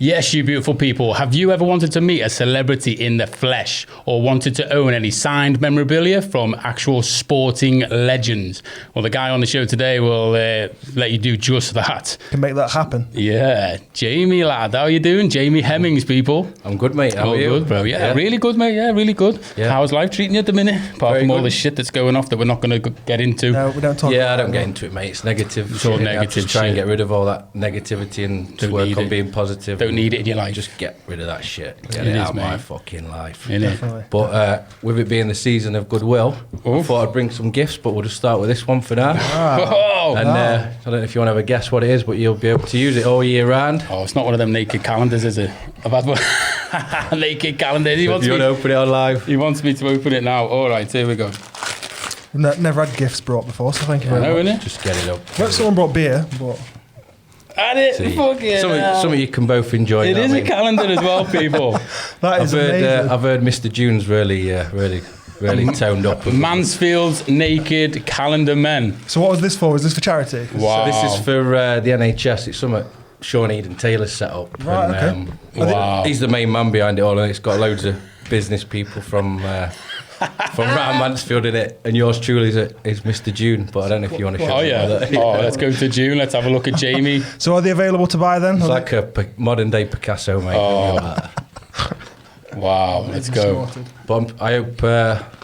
Yes, you beautiful people. Have you ever wanted to meet a celebrity in the flesh or wanted to own any signed memorabilia from actual sporting legends? Well, the guy on the show today will let you do just that. Can make that happen. Yeah. Jamie, lad. How you doing? Jamie Hemmings, people. I'm good, mate. How are you? Good, bro. Yeah, really good, mate. Yeah, really good. Yeah. How's life treating you at the minute? Apart from all the shit that's going off that we're not going to get into. No, we don't talk about I don't get into it, mate. It's negative. It's all negative just try and shit. get rid of all that negativity and just work on being positive. Don't need it in your life. Just get rid of that shit. Get it out of my fucking life. Definitely. But with it being the season of goodwill, I thought I'd bring some gifts, but we'll just start with this one for now. And I don't know if you want to have a guess what it is, but you'll be able to use it all year round. Oh, it's not one of them naked calendars, is it? I've had one. Naked calendar. You want to open it on live? He wants me to open it now. All right, here we go. Never had gifts brought before, so thank you very much. Just get it up. Well, someone brought beer, but... And it, something you can both enjoy. It is a calendar as well, people. That is amazing. I've heard Mr. June's really toned up. Mansfield's Naked Calendar Men. So what was this for? Was this for charity? Wow. So this is for the NHS. It's something Sean Eden Taylor's set up. Right, and, okay. Wow. He's the main man behind it all, and it's got loads of business people from around Mansfield in it, and yours truly is Mr. June, but I don't know if you want to show that. Oh, let's go to June. Let's have a look at Jamie. So are they available to buy then? It's like a modern day Picasso, mate. Oh. Wow, let's go. But I hope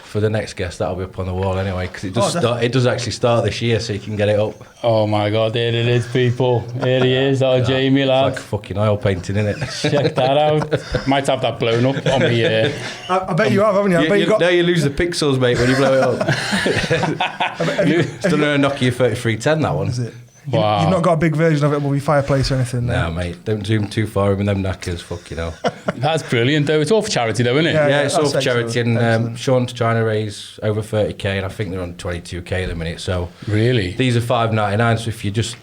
for the next guest that'll be up on the wall anyway, because it does actually start this year, so you can get it up. Oh my God, there it is, people. Here he is, Jamie, lad. It's like a fucking oil painting, innit? Check that out. Might have that blown up on me. I bet you have, haven't you? I bet you got... No, you lose the pixels, mate, when you blow it up. It's done a Nokia 3310, that one. Is it? Wow. You've not got a big version of it above your fireplace or anything? No, mate. Don't zoom too far in with them knackers, fucking hell. That's brilliant, though. It's all for charity, though, isn't it? Yeah, it's all for charity. And excellent. Sean's trying to raise over 30k, and I think they're on 22k at the minute. So really, these are $5.99. So if you just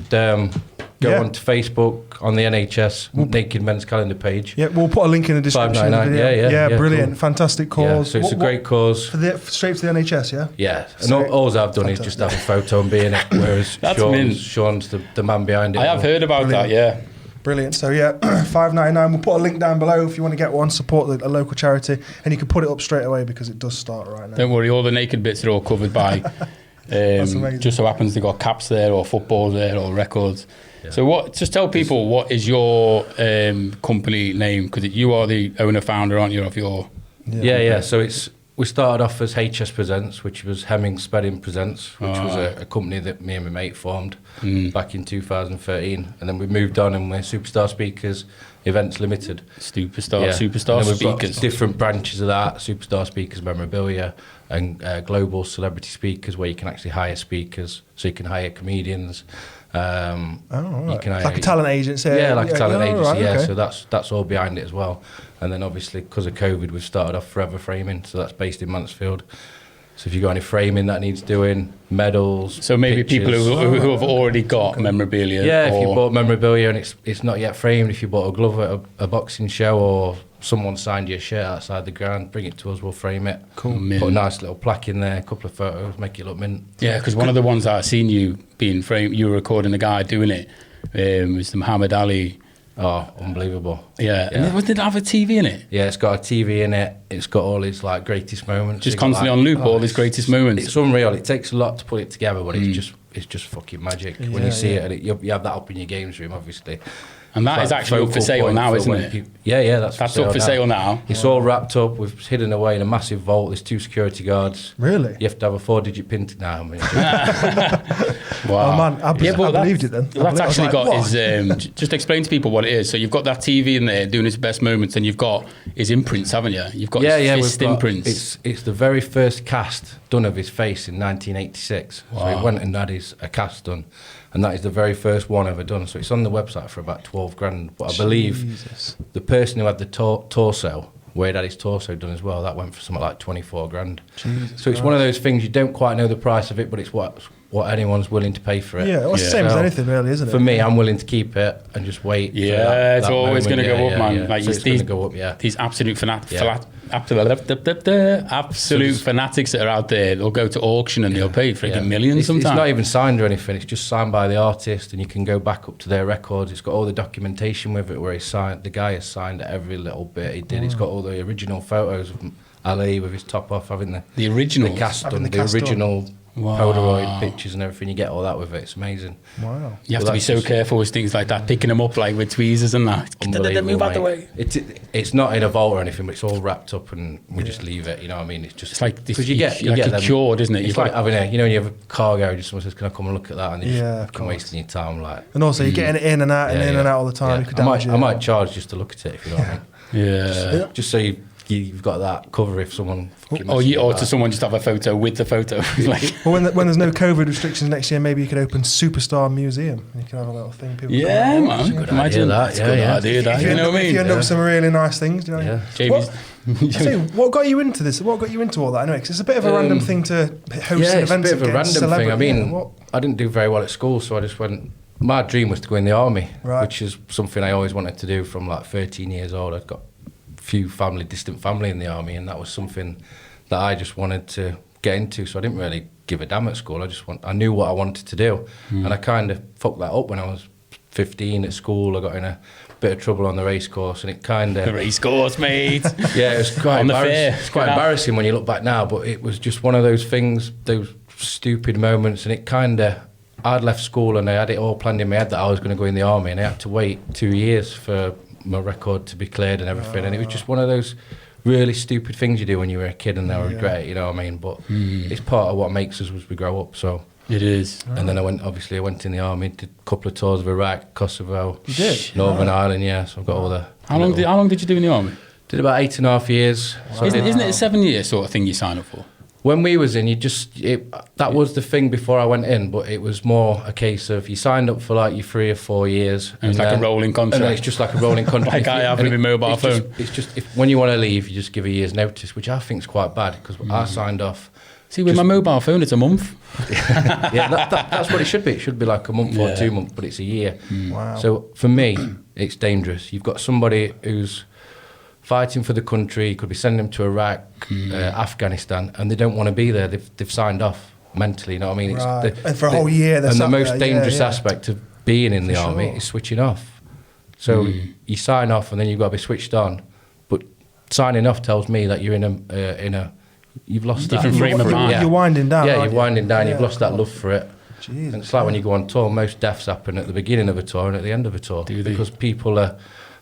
go onto Facebook on the NHS Naked Men's Calendar page. Yeah, we'll put a link in the description of the video. Yeah, brilliant. cool. Fantastic cause. Yeah, so it's a great cause. Straight to the NHS, yeah? Yeah, and all I've done is just have a photo and be in it, whereas Sean's the man behind it. I have heard about that, yeah. Brilliant. So yeah, $5.99. We'll put a link down below if you want to get one. Support a local charity, and you can put it up straight away because it does start right now. Don't worry, all the naked bits are all covered by. Just so happens they got caps there, or footballs there, or records. Yeah. So just tell people, what is your company name? Because you are the owner founder, aren't you, of your? Yeah. So we started off as HS Presents, which was Hemmings Spedding Presents, which was a company that me and my mate formed back in 2013, and then we moved on and we're Superstar Speakers Events Limited. Superstar Speakers. Speakers. Different branches of that: Superstar Speakers Memorabilia and Global Celebrity Speakers, where you can actually hire speakers, so you can hire comedians. Right. You can hire, like a talent agency. Yeah, like a talent agency. Right, okay. So that's all behind it as well. And then obviously because of COVID, we've started off Forever Framing, so that's based in Mansfield. So if you've got any framing that needs doing, medals, so maybe pictures, people who have already got memorabilia. Yeah, if you bought memorabilia and it's not yet framed, if you bought a glove at a boxing show, or someone signed your shirt outside the ground, bring it to us, we'll frame it. Cool. Put a nice little plaque in there, a couple of photos, make it look mint. Yeah, because one of the ones that I've seen you being framed, you were recording a guy doing it, was the Muhammad Ali. Oh, unbelievable. Yeah. And did it have a TV in it? Yeah, it's got a TV in it. It's got all his greatest moments. Just constantly on loop, all his greatest moments. It's unreal. It takes a lot to put it together, but it's just fucking magic. When you see it, and you have that up in your games room, obviously. And that is actually up for sale now, isn't it? Yeah, that's up for sale now. It's all wrapped up. We've hidden away in a massive vault. There's 2 security guards. Really? You have to have a 4-digit pin to now. Wow. Oh man, I believed it then. That's actually got his. Just explain to people what it is. So you've got that TV in there doing his best moments, and you've got his imprints, haven't you? You've got his fist imprints. It's the very first cast done of his face in 1986. Wow. So he went and had a cast done. And that is the very first one ever done. So it's on the website for about 12 grand. But I believe the person who had the torso, where he'd had his torso done as well, that went for something like 24 grand. Jesus so it's one of those things, you don't quite know the price of it, but it's what what anyone's willing to pay for it. Yeah, well, it's the same as anything, really, isn't it? For me, I'm willing to keep it and just wait. Yeah, for that, it's always going to go up, man. Yeah. Like so it's going to go up, these absolute fanatics that are out there, they'll go to auction and they'll pay freaking millions sometimes. It's not even signed or anything. It's just signed by the artist, and you can go back up to their records. It's got all the documentation with it, where he signed. The guy has signed every little bit he did. It's got all the original photos of Ali with his top off, having the original cast done, the original Polaroid pictures and everything. You get all that with it. It's amazing. Wow. You have to be so careful with things like that, picking them up like with tweezers and that. Move out the way. It's not in a vault or anything, but it's all wrapped up, and we just leave it. You know what I mean? It's just like this, because you get them cured, isn't it? It's like having when you have a car garage, someone says, "Can I come and look at that?" And you just come wasting your time, like. And also, you're getting it in and out and out all the time. You could I might charge just to look at it, if you know what I mean. Yeah. Just so you've got that cover if someone. Or to someone just have a photo with the photo. Like. Well, when there's no COVID restrictions next year, maybe you could open Superstar Museum. You can have a little thing. People man. Imagine that. It's a good idea. That. You know what I mean? If you end up with some really nice things, you know. Yeah. Jamie's. What got you into this? What got you into all that? Anyway, because it's a bit of a random thing to host an event. It's a bit of a random thing. I mean, I didn't do very well at school, so I just went. My dream was to go in the army, which is something I always wanted to do from like 13 years old. I'd got few distant family in the army, and that was something that I just wanted to get into. So I didn't really give a damn at school. I knew what I wanted to do, and I kind of fucked that up when I was 15 at school. I got in a bit of trouble on the race course, and it kind of... The race course, mate. Yeah, it was quite embarrassing. It's quite embarrassing when you look back now, but it was just one of those things, those stupid moments, and it kind of... I'd left school and I had it all planned in my head that I was going to go in the army, and I had to wait 2 years for my record to be cleared and everything, and it was just one of those really stupid things you do when you were a kid and now regret it, you know what I mean? But it's part of what makes us as we grow up, so... It is. And then I went in the army, did a couple of tours of Iraq, Kosovo, you did? Northern Ireland, so I've got all the... How long did you do in the army? Did about 8.5 years. Wow. Isn't it a 7-year sort of thing you sign up for? When we was in, that was the thing before I went in, but it was more a case of you signed up for like your 3 or 4 years. And it's like a rolling contract. And then it's just like a rolling contract. Like I have with my mobile phone. It's just when you want to leave, you just give a year's notice, which I think is quite bad, because I signed off. See, with my mobile phone, it's a month. That's what it should be. It should be like a month or 2 months, but it's a year. Wow. So for me, it's dangerous. You've got somebody who's fighting for the country, you could be sending them to Iraq, Afghanistan, and they don't want to be there. They've signed off mentally, you know what I mean? Right. And for a whole year, and the most dangerous aspect of being in the army is switching off. So you sign off, and then you've got to be switched on. But signing off tells me that you're in a you've lost different that frame of mind. You're winding down. Yeah, you're winding down. You've lost that love for it. Jesus. And it's like when you go on tour. Most deaths happen at the beginning of a tour and at the end of a tour, because people are.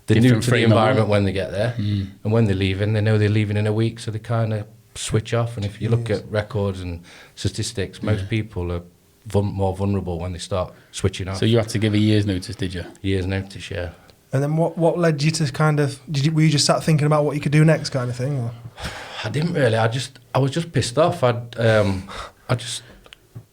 They're new to the environment when they get there, and when they're leaving, they know they're leaving in a week, so they kind of switch off. And if you look at records and statistics, most people are more vulnerable when they start switching off. So you had to give a year's notice, did you? Year's notice, yeah. And then what led you to kind of... were you just sat thinking about what you could do next kind of thing? Or? I didn't really. I was just pissed off. I'd done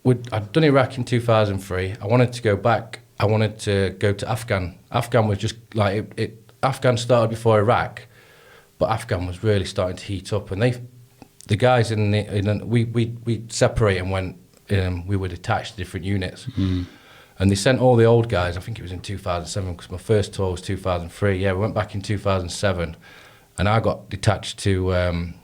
Iraq in 2003. I wanted to go back. I wanted to go to Afghan. Afghan was just like Afghan started before Iraq, but Afghan was really starting to heat up, and the guys we separated and went. We were detached to different units, and they sent all the old guys. I think it was in 2007 because my first tour was 2003. Yeah, we went back in 2007, and I got detached to an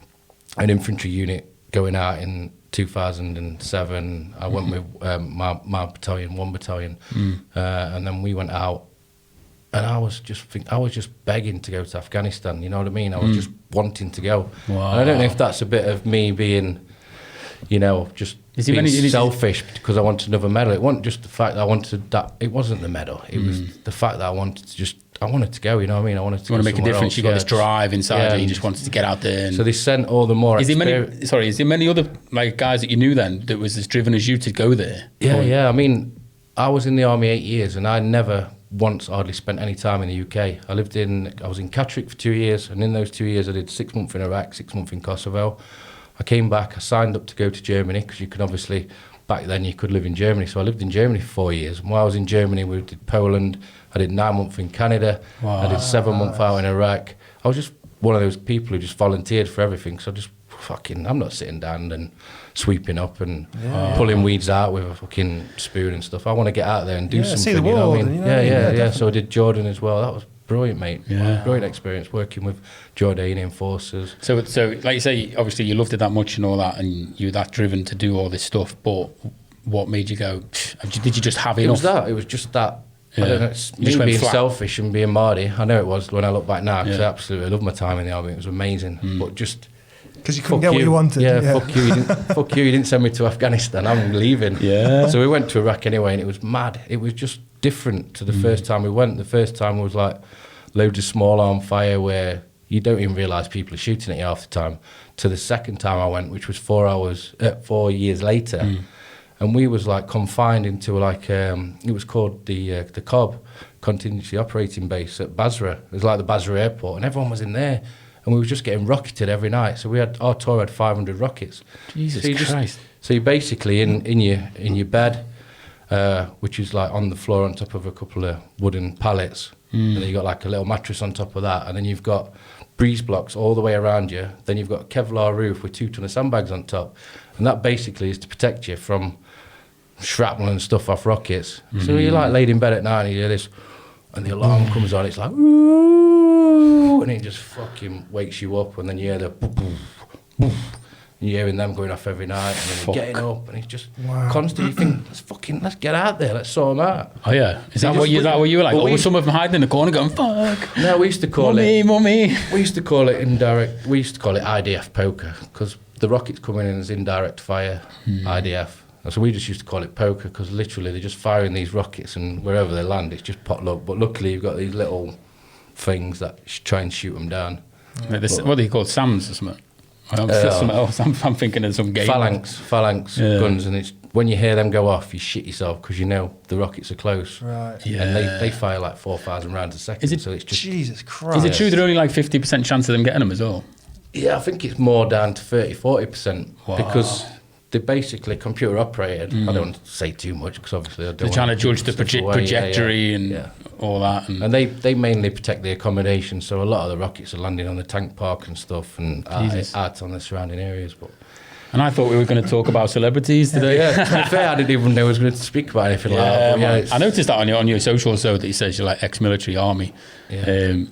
infantry unit going out in 2007. I went with my battalion, 1 battalion, and then we went out. And I was just begging to go to Afghanistan. You know what I mean? I was just wanting to go. Wow. And I don't know if that's a bit of me being, just being selfish because I wanted another medal. It wasn't just the fact that I wanted that. It wasn't the medal. It was the fact that I wanted to go. You know what I mean? I wanted to. You want to make a difference. Else. You got this drive inside you. You just wanted to get out there. So they sent all the more. Is there many other guys that you knew then that was as driven as you to go there? Yeah. I mean, I was in the army 8 years, and I never once hardly spent any time in the UK. I was in Catterick for 2 years, and in those 2 years I did 6 months in Iraq, 6 months in Kosovo. I came back, I signed up to go to Germany, because you could obviously, back then you could live in Germany, so I lived in Germany for 4 years. And while I was in Germany, we did Poland, I did 9 months in Canada, I did 7 months out in Iraq. I was just one of those people who just volunteered for everything, so I just I'm not sitting down and sweeping up and pulling weeds out with a fucking spoon and stuff. I want to get out there and do something. See the world. Yeah. So I did Jordan as well. That was brilliant, mate. Yeah. Brilliant experience working with Jordanian forces. So like you say, obviously you loved it that much and all that, and you were that driven to do all this stuff, but what made you go, did you just have enough? It was just that. I don't know, it's me being selfish and being Mardy. I know it was when I look back now, because I absolutely loved my time in the army. It was amazing. But just... Because you couldn't get what you wanted. Fuck you. You didn't send me to Afghanistan. I'm leaving. Yeah. So we went to Iraq anyway, and it was mad. It was just different to the first time we went. The first time was like loads of small arm fire where you don't even realise people are shooting at you half the time. To the second time I went, which was 4 years later, and we was like confined into like it was called the COB, Contingency Operating Base at Basra. It was like the Basra airport, and everyone was in there. And we were just getting rocketed every night. So our tour had 500 rockets. Jesus Christ! So you're basically in your bed, which is like on the floor on top of a couple of wooden pallets. And then you got like a little mattress on top of that, and then you've got breeze blocks all the way around you. Then you've got a Kevlar roof with 2 ton of sandbags on top, and that basically is to protect you from shrapnel and stuff off rockets. So you're like laid in bed at night and you hear this, and the alarm comes on. It's like, ooh, and it just fucking wakes you up, and then you hear the boom, boom, boom. And you're hearing them going off every night, and then you're getting up, and it's just constantly think, let's get out there, let's sort them out. Oh yeah, is that what you were like? Or was some of them hiding in the corner going, fuck? No, we used to call Mummy. We used to call it indirect. We used to call it IDF poker, because the rockets coming in as indirect fire, IDF. So we just used to call it poker, because literally they're just firing these rockets, and wherever they land, it's just pot luck. But luckily, you've got these little things that try and shoot them down. What are they called? SAMs or something? Something else. I'm thinking of some game. Phalanx guns, and it's when you hear them go off, you shit yourself, because you know the rockets are close. Right. Yeah. And they fire like 4,000 rounds a second. So it's just Jesus Christ. Is it true there are only like 50% chance of them getting them as well? Yeah, I think it's more down to 30-40%, because they're basically computer operated. I don't want to say too much, because obviously I don't. They're trying to judge the trajectory and all that. And they mainly protect the accommodation, so a lot of the rockets are landing on the tank park and stuff, and out on the surrounding areas. And I thought we were going to talk about celebrities today. Yeah, to be fair, I didn't even know I was going to speak about anything like that. But I noticed that on your socials, so that he says you're like ex-military army. I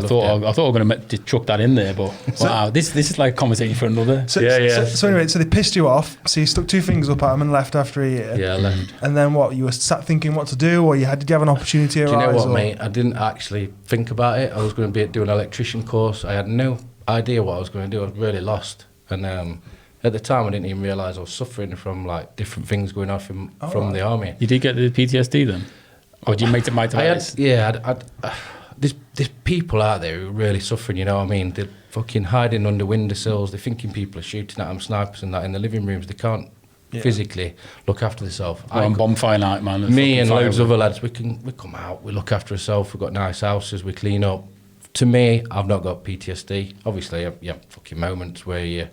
thought we were going to chuck that in there, but wow, this is like a conversation for another. So anyway, so they pissed you off. So you stuck 2 fingers up at them and left after a year. Yeah, I left. And then what? You were sat thinking what to do, or did you have an opportunity arise? Do you know what, mate? I didn't actually think about it. I was going to be doing an electrician course. I had no idea what I was going to do. I was really lost, and at the time, I didn't even realise I was suffering from like different things going on from the army. You did get the PTSD then, or did you make it? There's people out there who are really suffering. You know what I mean? They're fucking hiding under windowsills. They're thinking people are shooting at them, snipers and that in the living rooms. They can't physically look after themselves. On bonfire night, man. Me and loads of other lads, we come out, we look after ourselves. We've got nice houses, we clean up. To me, I've not got PTSD. Obviously, you have fucking moments where you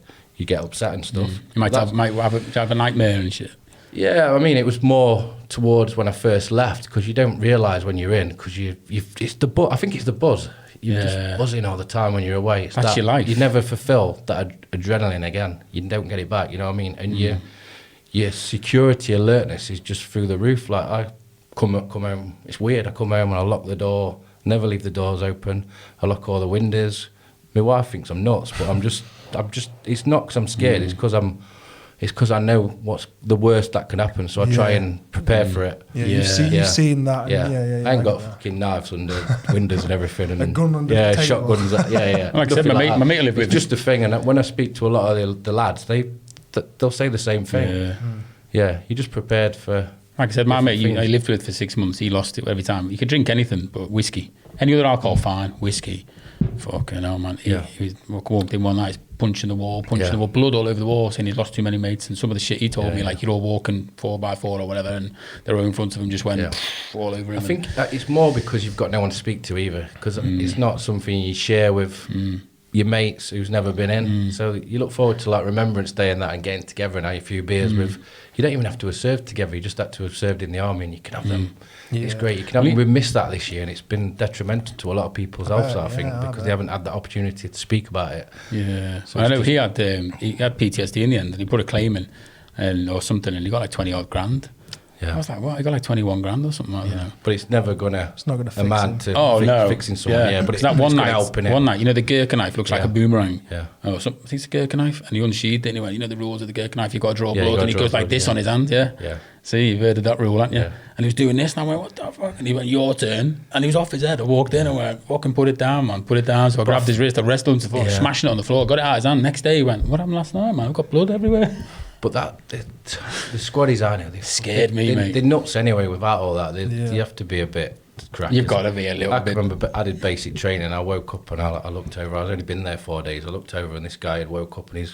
get upset and stuff. You might have a nightmare and shit. Yeah, I mean, it was more towards when I first left, because you don't realise when you're in, because it's the buzz. I think it's the buzz. You're just buzzing all the time when you're away. That's your life. You never fulfil that adrenaline again. You don't get it back, you know what I mean? And your security alertness is just through the roof. Like, I come home, it's weird, I come home and I lock the door, never leave the doors open, I lock all the windows. My wife thinks I'm nuts, but I'm just, it's not because I'm scared, it's because I know what's the worst that can happen, so I try and prepare for it. Yeah, you've seen that. Yeah. I ain't got fucking knives under windows and everything. And a gun under the table. Shotguns. Like I said, my mate lived with it's just a thing, and when I speak to a lot of the lads, they'll say the same thing. Yeah, you're just prepared for... Like I said, my mate, I lived with for 6 months. He lost it every time. You could drink anything but whiskey. Any other alcohol, fine. Whiskey. Fucking hell, man. He walked in one night, punching the wall, blood all over the wall, saying he'd lost too many mates. And some of the shit he told me, like you're all walking 4x4 or whatever, and the row in front of him just went all over him. I think it's more because you've got no one to speak to either, because it's not something you share with your mates who's never been in. So you look forward to like Remembrance Day and that, and getting together and having a few beers with. You don't even have to have served together. You just had to have served in the army, and you can have them. It's great. You can have. We've missed that this year, and it's been detrimental to a lot of people's health. I think because they haven't had the opportunity to speak about it. Yeah, so I know he had PTSD in the end, and he put a claim in, or something, and he got like 20 odd grand. Yeah. I was like, what? I got like 21 grand or something. I don't know. But it's never gonna. It's not gonna amount to fixing someone. Yeah, but it's that one night. You know, the Gurkha knife looks like a boomerang. Yeah. Oh, I think it's a Gurkha knife, and he unsheathed it anyway. You know the rules of the Gurkha knife. You've got to draw blood, and he goes like this on his hand. Yeah. Yeah. See, you've heard of that rule, haven't you? Yeah. And he was doing this, and I went, what the fuck? And he went, your turn. And he was off his head. I walked in and went, fucking put it down, man, put it down. So I grabbed his wrist, I wrestled him to the floor, smashing it on the floor, got it out of his hand. Next day he went, what happened last night, man? I've got blood everywhere. But the squaddies are now. Scared me, mate. They're nuts anyway without all that. You have to be a bit cracked. You've got to be a little bit. I remember I did basic training. I woke up and I looked over. I was only been there 4 days. I looked over and this guy had woke up and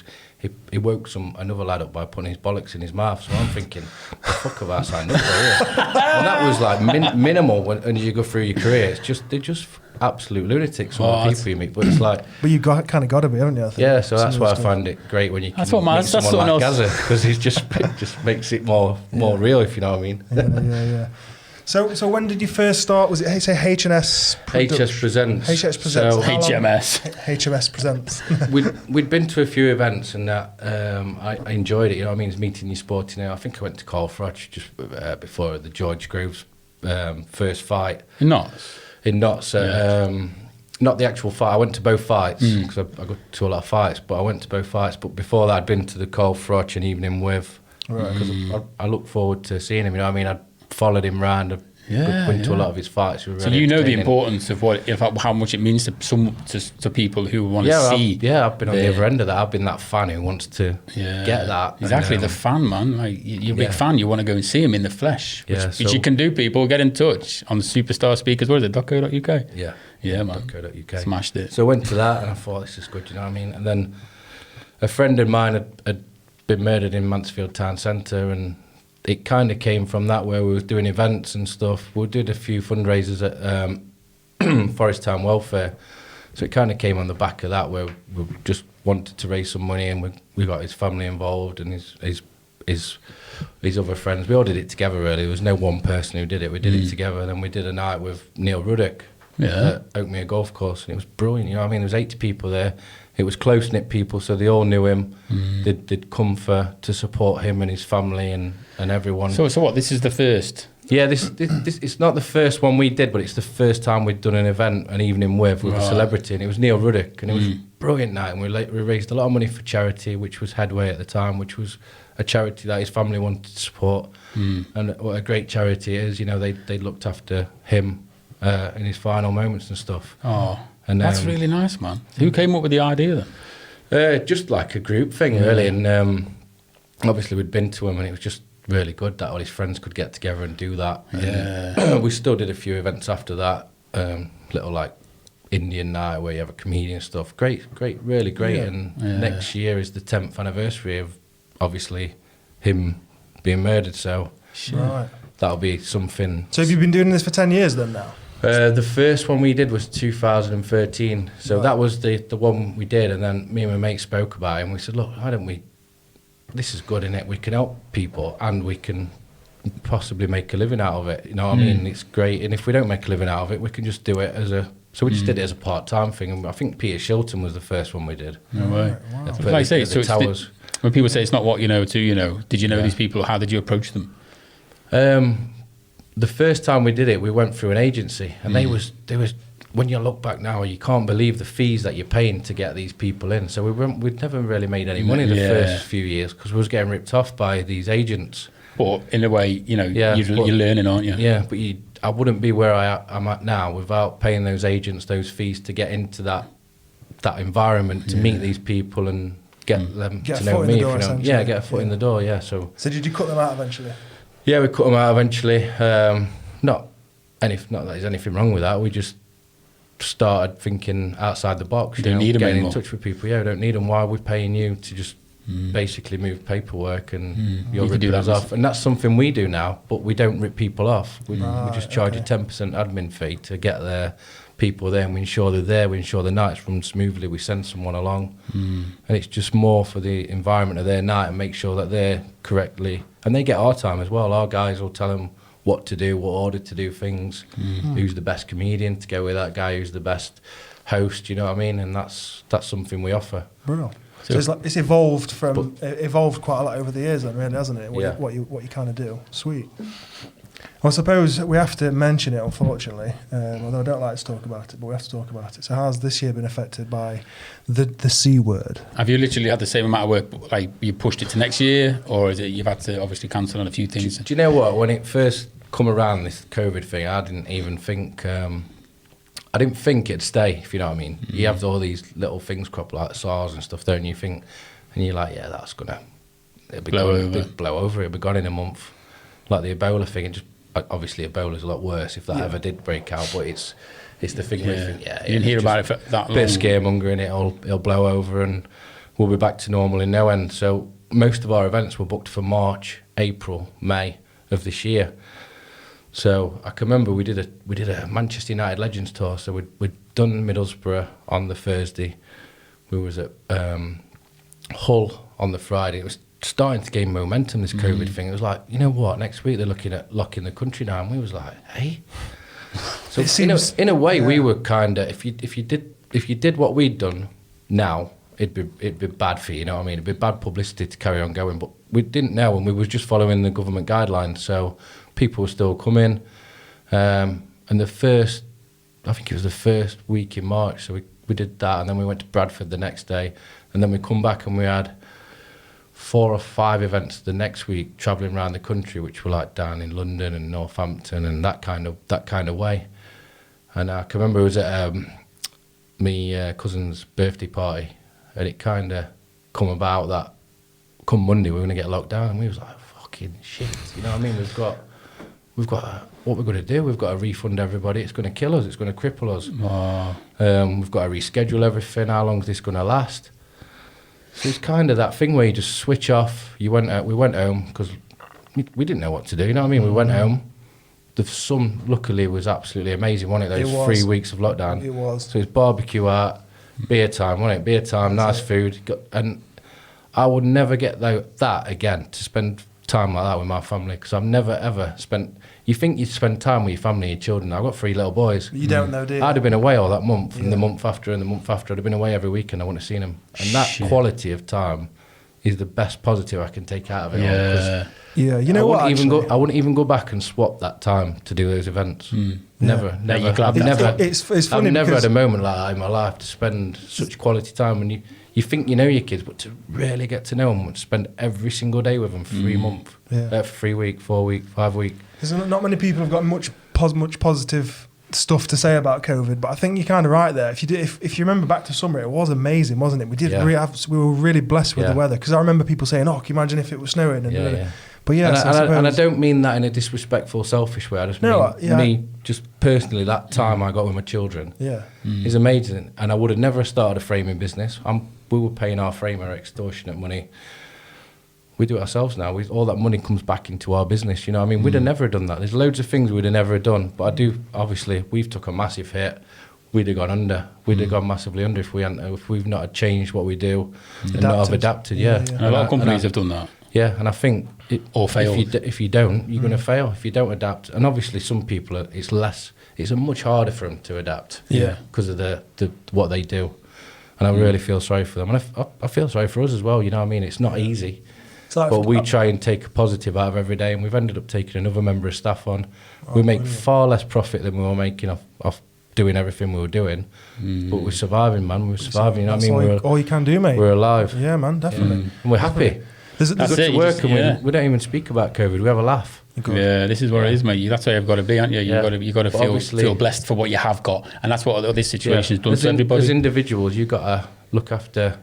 he woke another lad up by putting his bollocks in his mouth. So I'm thinking, the fuck have I signed up for here? And that was like minimal when you go through your career. They're just absolute lunatics, some of the people you meet. But it's like, but you kind of got to be, haven't you? I think. Yeah, so that's why I find it great when you can meet someone like Gaza, because he just makes it more real, if you know what I mean. Yeah. So when did you first start? Was it HS Presents? HS Presents. So HMS Presents. We'd been to a few events and that. I enjoyed it. You know what I mean? It's meeting your sporting. I think I went to Carl Froch just before the George Groves first fight. In Notts. Not the actual fight. I went to both fights because I got to a lot of fights, but I went to both fights. But before that, I'd been to the Carl Froch and Evening with. Because I look forward to seeing him. You know what I mean? I followed him round. Went to a lot of his fights. Really so you know the importance of how much it means to people who want to see. I've been on the other end of that. I've been that fan who wants to get that. Exactly, and, the fan, man. Like you're a big fan. You want to go and see him in the flesh. Which you can do. People get in touch on the Superstar Speakers. What is it? .co.uk. Yeah, man. .co.uk. Smashed it. So I went to that and I thought, this is good. You know what I mean? And then a friend of mine had been murdered in Mansfield Town Centre, and it kind of came from that, where we was doing events and stuff. We did a few fundraisers at Forest Town Welfare, so it kind of came on the back of that, where we just wanted to raise some money, and we got his family involved and his other friends. We all did it together, really. There was no one person who did it. We did it together. And then we did a night with Neil Ruddock at Oakmere Golf Course, and it was brilliant. You know what I mean? There was 80 people there. It was close-knit people, so they all knew him. They'd come to support him and his family and everyone. So what, this is the first? Yeah, this it's not the first one we did, but it's the first time we'd done an event, an evening with a celebrity, and it was Neil Ruddock, and it was a brilliant night, and we raised a lot of money for charity, which was Headway at the time, which was a charity that his family wanted to support, and what a great charity it is. You know, they looked after him in his final moments and stuff. Oh. And that's really nice, man. Who came up with the idea then? Just like a group thing, really. And obviously we'd been to him, and it was just really good that all his friends could get together and do that. And we still did a few events after that, little like Indian night where you have a comedian and stuff. Great, really great. And next year is the 10th anniversary of obviously him being murdered. So that'll be something. So have you been doing this for 10 years then now? The first one we did was 2013, so that was the one we did, and then me and my mate spoke about it, and we said, look, why don't we, this is good, innit? We can help people, and we can possibly make a living out of it, you know what I mean? It's great, and if we don't make a living out of it, we can just do it as so we just did it as a part-time thing, and I think Peter Shilton was the first one we did. No way. Wow. Like I say, so when people say it's not what you know to you know, did you know these people? How did you approach them? The first time we did it, we went through an agency, and they was when you look back now, you can't believe the fees that you're paying to get these people in. So we'd never really made any money the first few years because we was getting ripped off by these agents. But in a way, you know, you're learning, aren't you? Yeah, but I wouldn't be where I'm at now without paying those agents those fees to get into that environment, to meet these people and get them to know me. Get a foot in the door. Yeah. So did you cut them out eventually? Yeah, we cut them out eventually. Not that there's anything wrong with that. We just started thinking outside the box. You don't need them getting anymore. in touch with people. Yeah, we don't need them. Why are we paying you to just basically move paperwork and you're ripping us off? And that's something we do now, but we don't rip people off. We just charge a 10% admin fee to get their people there, and we ensure they're there, we ensure the nights run smoothly, we send someone along, and it's just more for the environment of their night and make sure that they're correctly, and they get our time as well. Our guys will tell them what to do, what order to do things, who's the best comedian to go with that guy, who's the best host, you know what I mean? And that's something we offer. Brilliant. So it's evolved evolved quite a lot over the years, then, really, hasn't it? What you kind of do. Sweet. Well, I suppose we have to mention it, unfortunately, although I don't like to talk about it, but we have to talk about it. So how's this year been affected by the C word? Have you literally had the same amount of work, like you pushed it to next year, or is it you've had to obviously cancel on a few things? Do you know what? When it first come around, this COVID thing, I didn't even think... I didn't think it'd stay, if you know what I mean. You have all these little things crop like SARS and stuff, don't you? Think, and you're like, yeah, that's gonna blow over. It'll be gone in a month. Like the Ebola thing, it just obviously Ebola's a lot worse if that ever did break out. But it's the thing where you think, you didn't hear about it for that long. Bit of scaremongering, it'll blow over, and we'll be back to normal in no end. So most of our events were booked for March, April, May of this year. So I can remember we did a Manchester United Legends tour. So we'd done Middlesbrough on the Thursday. We was at Hull on the Friday. It was starting to gain momentum, this COVID thing. It was like, you know what? Next week they're looking at locking the country now, and we was like, hey. So in a way, we were kind of if you did what we'd done now, it'd be bad for you. You know what I mean? It'd be bad publicity to carry on going. But we didn't know, and we was just following the government guidelines. So people were still coming, and I think it was the first week in March, so we did that, and then we went to Bradford the next day, and then we come back and we had 4 or 5 events the next week, travelling around the country, which were like down in London and Northampton and that kind of way. And I can remember it was at my cousin's birthday party, and it kind of come about that come Monday we're going to get locked down, and we was like, fucking shit, you know what I mean? We've got what we're going to do. We've got to refund everybody. It's going to kill us. It's going to cripple us. We've got to reschedule everything. How long is this going to last? So it's kind of that thing where you just switch off. We went home because we didn't know what to do. You know what I mean? We went home. The sun, luckily, was absolutely amazing, wasn't it? Those 3 weeks of lockdown. It was. So it's barbecue out, beer time, wasn't it? Beer time, nice food. And I would never get that again, to spend time like that with my family, because I've never ever spent. You think you spend time with your family, your children. I've got 3 little boys. You don't know, do you? I'd have been away all that month, and the month after, and the month after. I'd have been away every weekend. I wouldn't have seen them. And that quality of time is the best positive I can take out of it. Yeah, you know what? I wouldn't even go back and swap that time to do those events. Never. It's funny. I've never had a moment like that in my life, to spend such quality time. And you think you know your kids, but to really get to know them, to spend every single day with them for 3 months, 3 weeks, 4 weeks, 5 weeks. There's not many people have got much positive stuff to say about COVID, but I think you're kind of right there. If you remember back to summer, it was amazing, wasn't it? We were really blessed with the weather, because I remember people saying, "Oh, can you imagine if it was snowing?" But and I don't mean that in a disrespectful, selfish way. I just mean me, just personally, that time I got with my children is amazing. And I would have never started a framing business. We were paying our framer extortionate money. We do it ourselves now. All that money comes back into our business. You know what I mean? We'd have never done that. There's loads of things we'd have never done. But obviously, we've took a massive hit. We'd have gone under. We'd have gone massively under if we've not had changed what we do and not have adapted. And a lot of companies have done that. Yeah, and I think or failed. If you don't, you're going to fail. If you don't adapt, and obviously some people it's much harder for them to adapt. Because of what they do, and I really feel sorry for them, and I feel sorry for us as well. You know what I mean? It's not easy. But we try and take a positive out of every day, and we've ended up taking another member of staff on. We make far less profit than we were making off doing everything we were doing, but we're surviving, man. We're surviving. You know what I mean? All you can do, mate. We're alive. Yeah, man, definitely. And we're happy. There's good to work, and we don't even speak about COVID. We have a laugh. Yeah, this is what it is, mate. That's how you've got to be, aren't you? You've got to feel blessed for what you have got, and that's what this situation's done to everybody. As individuals, you've got to look after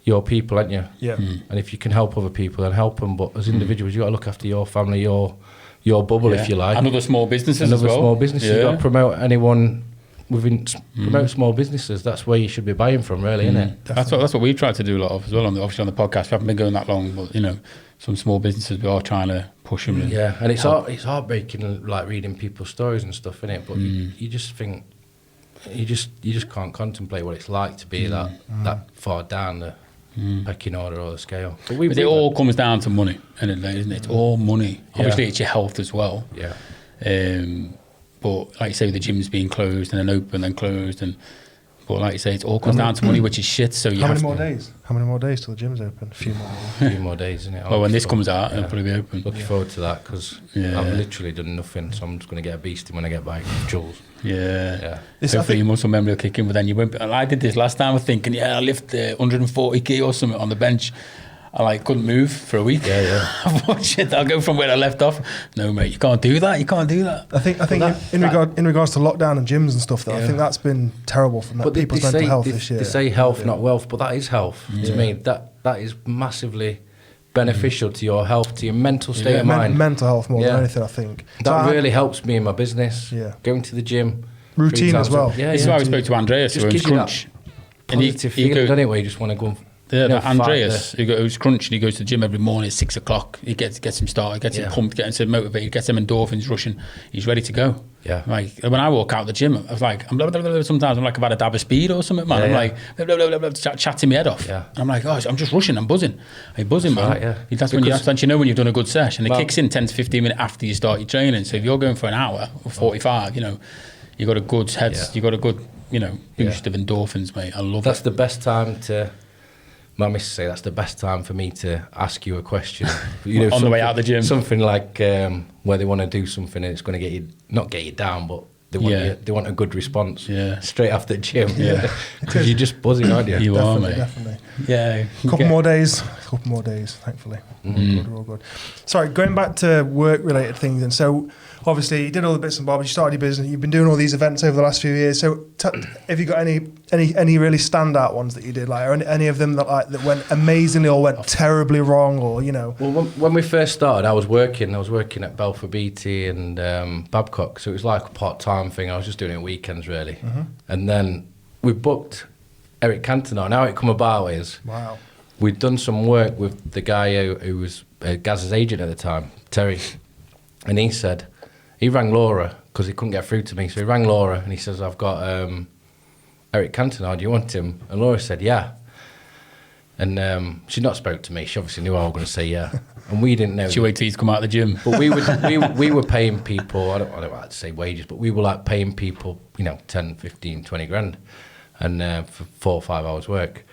your people, haven't you? Yeah. And if you can help other people, then help them. But as individuals, you've got to look after your family, your bubble, if you like. And other small businesses as well. Small businesses. You've got to promote anyone promote small businesses. That's where you should be buying from, really, isn't it? That's what we've tried to do a lot of as well. Obviously on the podcast, we haven't been going that long, but some small businesses we are trying to push them. And it's heartbreaking, like reading people's stories and stuff, isn't it? But you just think, you just can't contemplate what it's like to be that far down the pecking order or the scale. But it all comes down to money, isn't it? It's all money. Obviously, it's your health as well. Yeah. But like you say, the gym's being closed and then open and closed, but like you say, it all comes down to money, which is shit. So how many more days? How many more days till the gym's open? A few more days, isn't it? Well, when this comes out, it'll probably be open. Looking forward to that because I've literally done nothing, so I'm just going to get a beastie when I get back. Jules. Yeah. Hopefully your muscle memory will kick in, but then you won't. And I did this last time. I was thinking, I lift 140 kg or something on the bench. I couldn't move for a week. I thought, shit, I'll go from where I left off. No, mate, you can't do that. I think in regards to lockdown and gyms and stuff, though, I think that's been terrible for people's mental health this year. They say health, not wealth, but that is health to me. That is massively beneficial to your health, to your mental state of mind. Mental health more than anything, I think. That really helps me in my business. Going to the gym, routine as well. This is why I spoke to Andreas, who owns Crunch. Positive feeling, doesn't it? Where you just want to go. Andreas, who's crunching, he goes to the gym every morning at 6 o'clock. He gets him started, gets him pumped, gets him motivated, gets him endorphins rushing. He's ready to go. Like when I walk out the gym, I was like, sometimes I'm like, I've had a dab of speed or something, man. I'm like, chatting my head off. And I'm like, oh, I'm just rushing, I'm buzzing. I'm buzzing, man. Right, that's when you know when you've done a good session. It kicks in 10 to 15 minutes after you start your training. So if you're going for an hour or 45, you got a good you got a good, boost of endorphins, mate. I love That's the best time to. My missus say that's the best time for me to ask you a question. On the way out of the gym. Something like where they want to do something and it's going to not get you down, but they want a good response straight after the gym. Because you're just buzzing, aren't you? You are, mate. Definitely. Yeah. Couple more days, thankfully. We're all good. Sorry, going back to work-related things, and so obviously you did all the bits and bobs, you started your business, you've been doing all these events over the last few years. So have you got any really standout ones that you did, like, or any of them that went amazingly or went terribly wrong, or Well, when we first started, I was working at Belfast Beatty and Babcock, so it was like a part-time thing. I was just doing it on weekends, really. And then we booked Eric Cantona. Now it come about is we'd done some work with the guy who was Gaz's agent at the time, Terry, and he rang Laura because he couldn't get through to me. So he rang Laura and he says, I've got Eric Cantona, do you want him? And Laura said, yeah. And she'd not spoke to me. She obviously knew I was going to say yeah. And we didn't know. She waited till he's come out of the gym. But we were paying people, I don't like to say wages, but we were like paying people, 10, 15, 20 grand and for 4 or 5 hours work.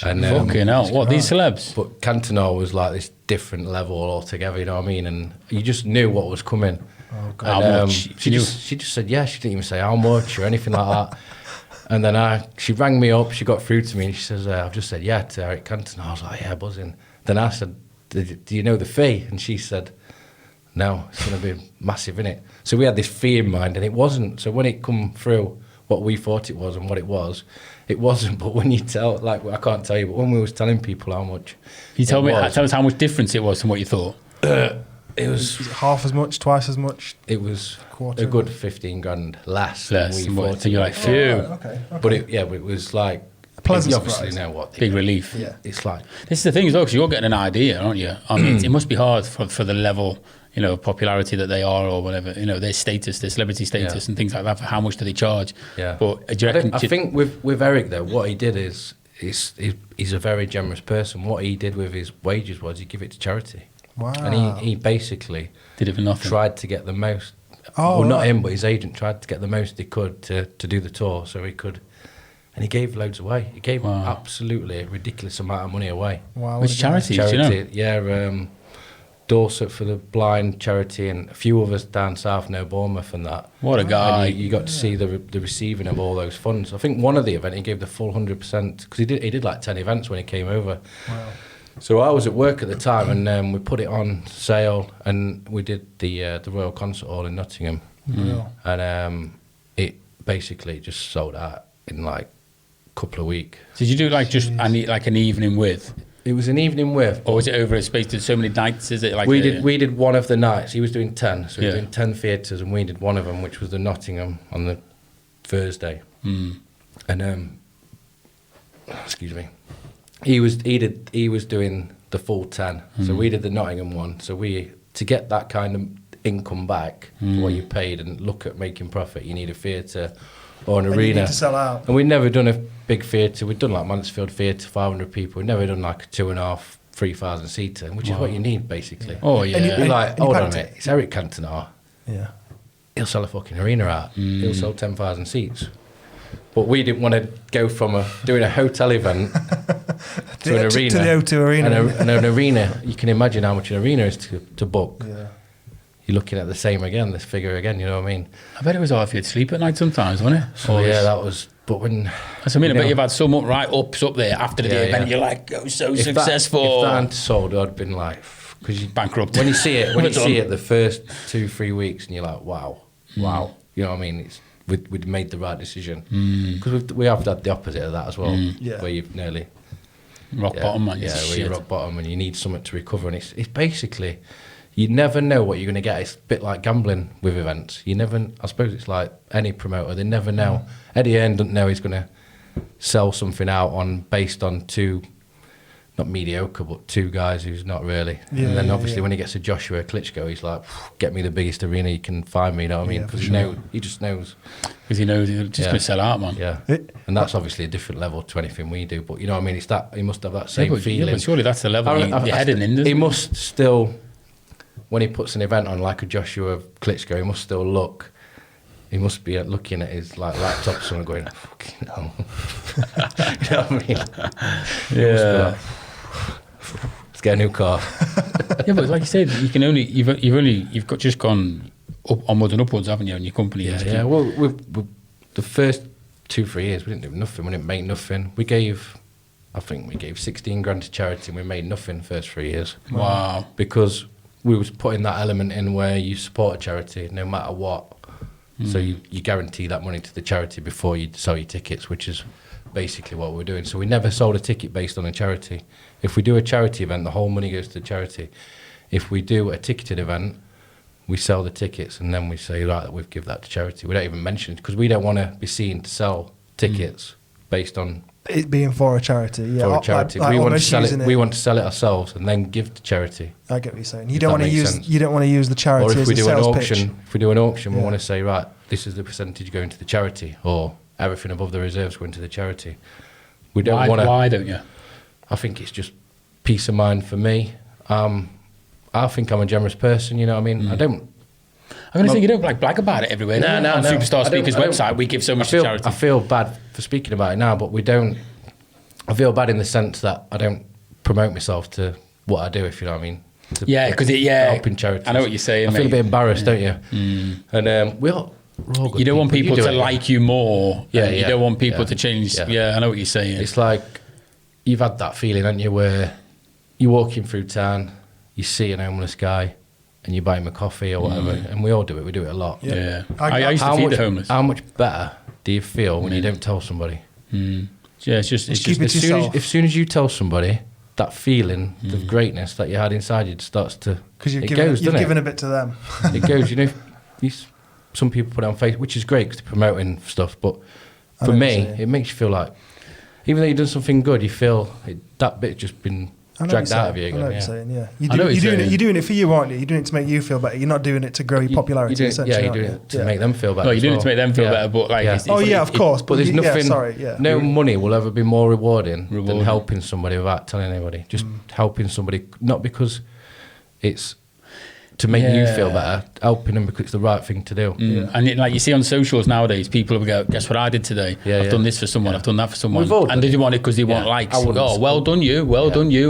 And fucking hell, what, these celebs? But Cantona was like this different level altogether, you know what I mean? And you just knew what was coming. Oh, God. How much? She just said, yeah, she didn't even say how much or anything like that. And then she rang me up, she got through to me and she says, I've just said yeah to Eric Cantona. I was like, yeah, buzzing. Then I said, do you know the fee? And she said, no, it's going to be massive, innit? So we had this fee in mind and it wasn't. So when it come through what we thought it was and what it wasn't. But when you tell, like, I can't tell you, but when we was telling people how much, tell us how much difference it was from what you thought. It was half as much, twice as much. It was a good 15 grand less than we thought. So you're like, phew. Okay. But it was like a pleasant you obviously surprise. know what big relief. Yeah, it's like this is the thing as well, because you're getting an idea, aren't you? I mean, it must be hard for the level, popularity that they are, or whatever, their status, their celebrity status, and things like that. For how much do they charge? Yeah. But do you reckon? I think with Eric though, what he did is he's a very generous person. What he did with his wages was he give it to charity. Wow. And he basically did it for nothing. Tried to get the most. Not him, but his agent tried to get the most he could to do the tour, so he could. And he gave loads away. He gave absolutely a ridiculous amount of money away. Wow. Which charity? Do you know? Yeah, Dorset for the blind charity, and a few others down south near Bournemouth and that. What a guy! And you got to see the receiving of all those funds. I think one of the event he gave the full 100% because he did like 10 events when he came over. Wow. So I was at work at the time, and we put it on sale, and we did the Royal Concert Hall in Nottingham, and it basically just sold out in like a couple of weeks. Did you do like just an evening with? It was an evening with, or was it over a space of so many nights? Is it like we did one of the nights? He was doing 10, so he was doing 10 theatres, and we did one of them, which was the Nottingham on the Thursday, and excuse me. He was doing the full 10, so we did the Nottingham one. So to get that kind of income back for what you paid and look at making profit, you need a theatre or an and arena. You need to sell out. And we'd never done a big theatre. We'd done like Mansfield Theatre, 500 people. We'd never done like a 2.5, 3,000 seater, which is what you need basically. Oh yeah. And You're like, hold on a packed minute, it's Eric Cantona. Yeah. He'll sell a fucking arena out. He'll sell 10,000 seats. But we didn't want to go from doing a hotel event to an arena. To the O2 arena. And an arena, you can imagine how much an arena is to book. Yeah. You're looking at the same again, this figure again, you know what I mean? I bet it was hard for you to sleep at night sometimes, wasn't it? So yeah, that was, but when... That's what I mean, I bet you've had some right ups up there after the event, you're like, it was so successful. If that hadn't sold, I'd been like... Because you bankrupt. When you see it the first 2-3 weeks and you're like, wow. You know what I mean? We'd made the right decision. Because we have had the opposite of that as well, where you've nearly... Rock bottom, man. Yeah, where you're rock bottom and you need something to recover. And it's basically... You never know what you're going to get. It's a bit like gambling with events. You never... I suppose it's like any promoter. They never know. Eddie Hearn doesn't know he's going to sell something out based on two... Not mediocre, but two guys who's not really. Yeah, and then obviously when he gets to Joshua Klitschko, he's like, get me the biggest arena you can find me, you know what I mean? Because he just knows. Because he knows he's just going to sell out, man. Yeah. And that's obviously a different level to anything we do. But you know what I mean? It's that, he must have that same feeling. But surely that's the level you're heading in, isn't He it? must still, when he puts an event on like a Joshua Klitschko, he must still look. He must be looking at his like laptop somewhere going, fucking hell. You know what I mean? Yeah. Let's get a new car. Yeah, but like you said, you've got just gone up, onwards and upwards, haven't you? In your company. Yeah. Well, we the first 2-3 years we didn't do nothing. We didn't make nothing. I think we gave 16 grand to charity, and we made nothing the first 3 years. Wow. Because we was putting that element in where you support a charity no matter what. So you guarantee that money to the charity before you sell your tickets, which is basically what we're doing. So we never sold a ticket based on a charity. If we do a charity event, the whole money goes to the charity. If we do a ticketed event, we sell the tickets and then we say, right, we've give that to charity. We don't even mention it because we don't want to be seen to sell tickets based on it being for a charity. Yeah, for a charity. We want to sell it. We want to sell it ourselves and then give to charity. I get what you're saying. You don't want to use. You don't want to use the charity. Or if as we a do an sales auction, pitch. if we do an auction, we want to say, right, this is the percentage going to the charity, or everything above the reserves going to the charity. We don't want to. Why don't you? I think it's just peace of mind for me. I think I'm a generous person. You know what I mean? I don't. I'm going to say you don't like brag about it everywhere. No. On Superstar Speaker's website, we give so much to charity. I feel bad for speaking about it now, but we don't. I feel bad in the sense that I don't promote myself to what I do, if you know what I mean. Because helping charities. I know what you're saying. I feel a bit embarrassed, don't you? And we're all good. You don't want people to like you more. Yeah, you don't want people to change. Yeah, I know what you're saying. It's like you've had that feeling, haven't you, where you're walking through town, you see an homeless guy, and you buy him a coffee or whatever, and we all do it. We do it a lot. Yeah. I used to feed the homeless. How much better do you feel when you don't tell somebody? Yeah, it's just keep it to yourself. As soon as you tell somebody, that feeling of greatness that you had inside you starts to. Because you've given a bit to them. It goes. You know, some people put it on Facebook, which is great because they're promoting stuff. But for me, it makes you feel like, even though you've done something good, you feel that bit's just been dragged out of you again. I know what you're saying, yeah. You're doing it for you, aren't you? You're doing it to make you feel better. You're not doing it to grow your popularity, essentially. Yeah, you're doing it to make them feel better. No, you're doing it to make them feel better, but like... of course. But there's nothing... No money will ever be more rewarding than helping somebody without telling anybody. Just helping somebody, not because it's to make you feel better, helping them because it's the right thing to do. And like you see on socials nowadays, people will go, guess what I did today? I've done this for someone, I've done that for someone. And they want it because they want likes. Oh, well done you,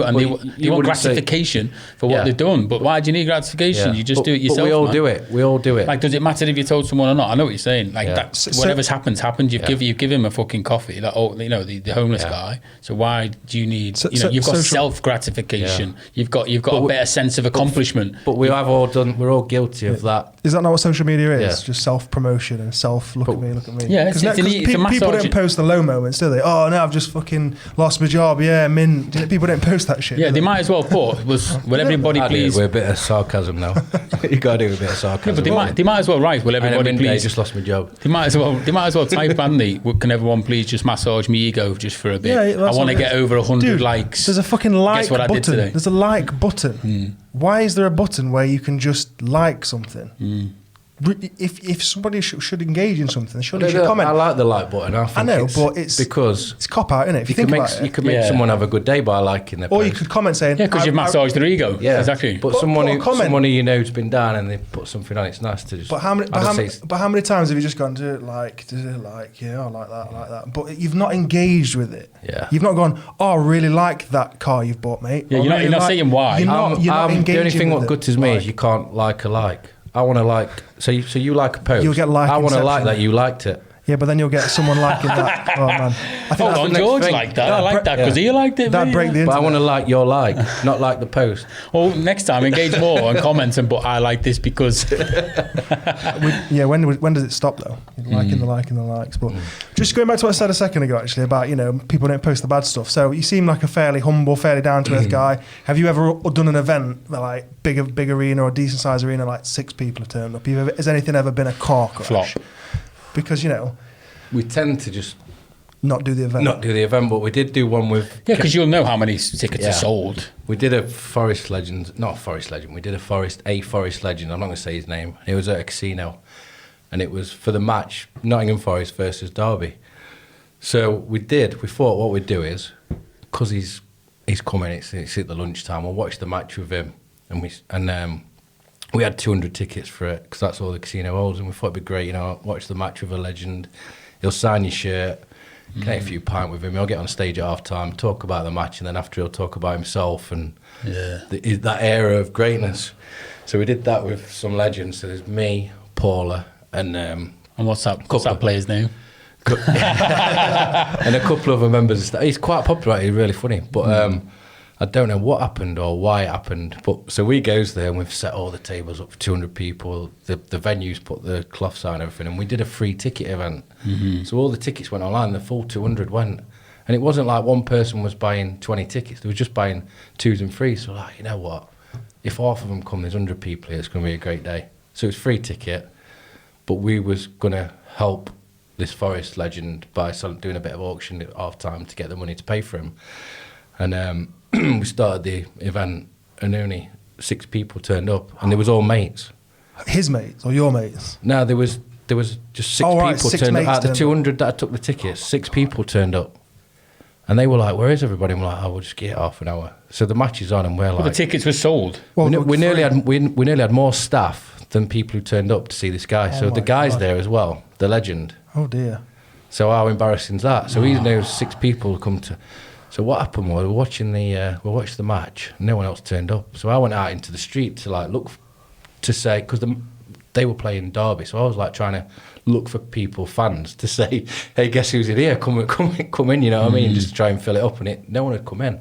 And they want gratification for what they've done. But why do you need gratification? You just do it yourself. But we all do it. We all do it. Like, does it matter if you told someone or not? I know what you're saying. Like, whatever's happened. You give him a fucking coffee, like, the homeless guy. So why do you need, you've got self-gratification. You've got a better sense of accomplishment. But we're all guilty of that. Is that not what social media is? Just self-promotion and look at me. Yeah, people don't post the low moments, do they? Oh, no, I've just fucking lost my job. Yeah, people don't post that shit. Yeah, they might as well put, will everybody please... We're a bit of sarcasm now. You got to do a bit of sarcasm. Yeah, but they might as well write, will everybody please... I just lost my job. They might as well type, Andy, can everyone please just massage me ego just for a bit? I want to get over 100 likes. There's a fucking like Guess what button. I did today? There's a like button. Why is there a button where you can just like something? if somebody should engage in something, surely you should comment. I like the like button. I know, but it's because it's cop out, isn't it? If you think about it, you can make someone have a good day by liking their post. Or you could comment saying, yeah, because you've massaged their ego. Yeah, exactly. But someone who you know has been down and they put something on, it's nice to just. But how many times have you just gone to like, yeah, I like that, but you've not engaged with it. Yeah, you've not gone, oh, I really like that car you've bought, mate. Yeah, you're not saying why. You're not engaging. The only thing what guts me like, is you can't like a like. I want to like. So you like a post. You'll get like. I want to like that you liked it. Yeah, but then you'll get someone liking that. Oh man, I think hold on, George liked that. I like that because he liked it. That break the internet. But I want to like your like, not like the post. Well, next time engage more and comment and but I like this because. When does it stop though? Liking the likes. But just going back to what I said a second ago, actually about people don't post the bad stuff. So you seem like a fairly humble, fairly down to earth guy. Have you ever done an event like big arena or decent sized arena like 6 people have turned up? Has anything ever been a car crash? Flop. Because we tend to just not do the event. But we did do one with. Yeah, because you'll know how many tickets are sold. We did a Forest Legend. We did a Forest Legend. I'm not going to say his name. It was at a casino, and it was for the match Nottingham Forest versus Derby. So we thought what we'd do is, because he's coming, it's at the lunchtime. We'll watch the match with him, and we had 200 tickets for it because that's all the casino holds, and we thought it'd be great, watch the match with a legend. He'll sign your shirt, get a few pints with him. He'll get on stage at half time, talk about the match, and then after he'll talk about himself and that era of greatness. So we did that with some legends. So there's me, Paula, and what's that player's name? And a couple of other members. He's quite popular. He's really funny, but. I don't know what happened or why it happened, but so we goes there and we've set all the tables up for 200 people. The venues put the cloths on and everything, and we did a free ticket event. So all the tickets went online, the full 200 went. And it wasn't like one person was buying 20 tickets, they were just buying 2s and 3s. So like, you know what, if half of them come, there's 100 people here, it's going to be a great day. So it's free ticket, but we was going to help this Forest legend by doing a bit of auction at half time to get the money to pay for him. And we started the event and only 6 people turned up, and they was all mates. His mates or your mates? No, there was just 6 people turned up. Out of the 200 that I took the tickets, 6 people turned up. And they were like, where is everybody? I'm like, we'll just get half an hour. So the match is on and we're like... Well, the tickets were sold. Well, we nearly had more staff than people who turned up to see this guy. So the guy's there as well, the legend. Oh dear. So how embarrassing is that? So he knows 6 people come to... So what happened was we watched the match. No one else turned up. So I went out into the street to like look to say, because they were playing Derby. So I was like trying to look for people, fans, to say, hey, guess who's in here? Come in. You know what I mean? Just to try and fill it up. And no one had come in.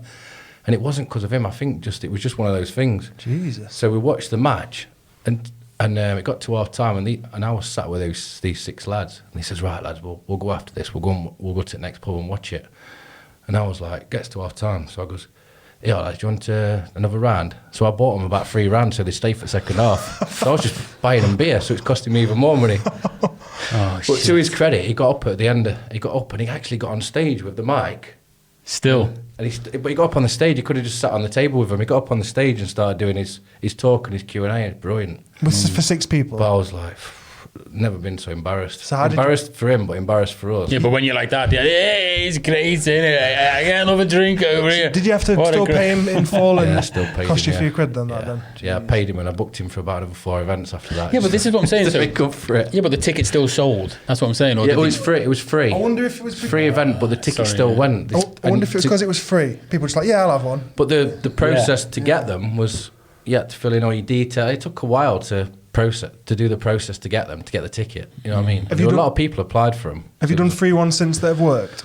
And it wasn't because of him. I think it was just one of those things. Jesus. So we watched the match, and it got to half time, and I was sat with these 6 lads, and he says, right lads, we'll go after this. We'll go to the next pub and watch it. And I was like, gets to half time. So I goes, yeah, lads, do you want another round? So I bought them about 3 rounds so they stay for the second half. So I was just buying them beer, so it's costing me even more money. But to his credit, he got up at the end. He got up and he actually got on stage with the mic. Still. And but he got up on the stage. He could have just sat on the table with him. He got up on the stage and started doing his talk and his Q&A. It's brilliant. Was for 6 people? But I was like... Never been so embarrassed. So embarrassed for him, but embarrassed for us. Yeah, but when you're like that, hey, he's great, isn't it? I get another drink over here. Did you have to still pay him in full and still paid cost him, you a few quid then? Yeah, I paid him and I booked him for about another 4 events after that. Yeah, but this is what I'm saying. To make up for it. Yeah, but the ticket still sold. That's what I'm saying. It was free. It was free. I wonder if it was free event, but the ticket still went. I wonder if it was because it was free. People were just like, yeah, I'll have one. But the process to get them was to fill in all your detail. It took a while to do the process to get the ticket. You know what I mean? A lot of people applied for them. Have you done free ones since they've worked?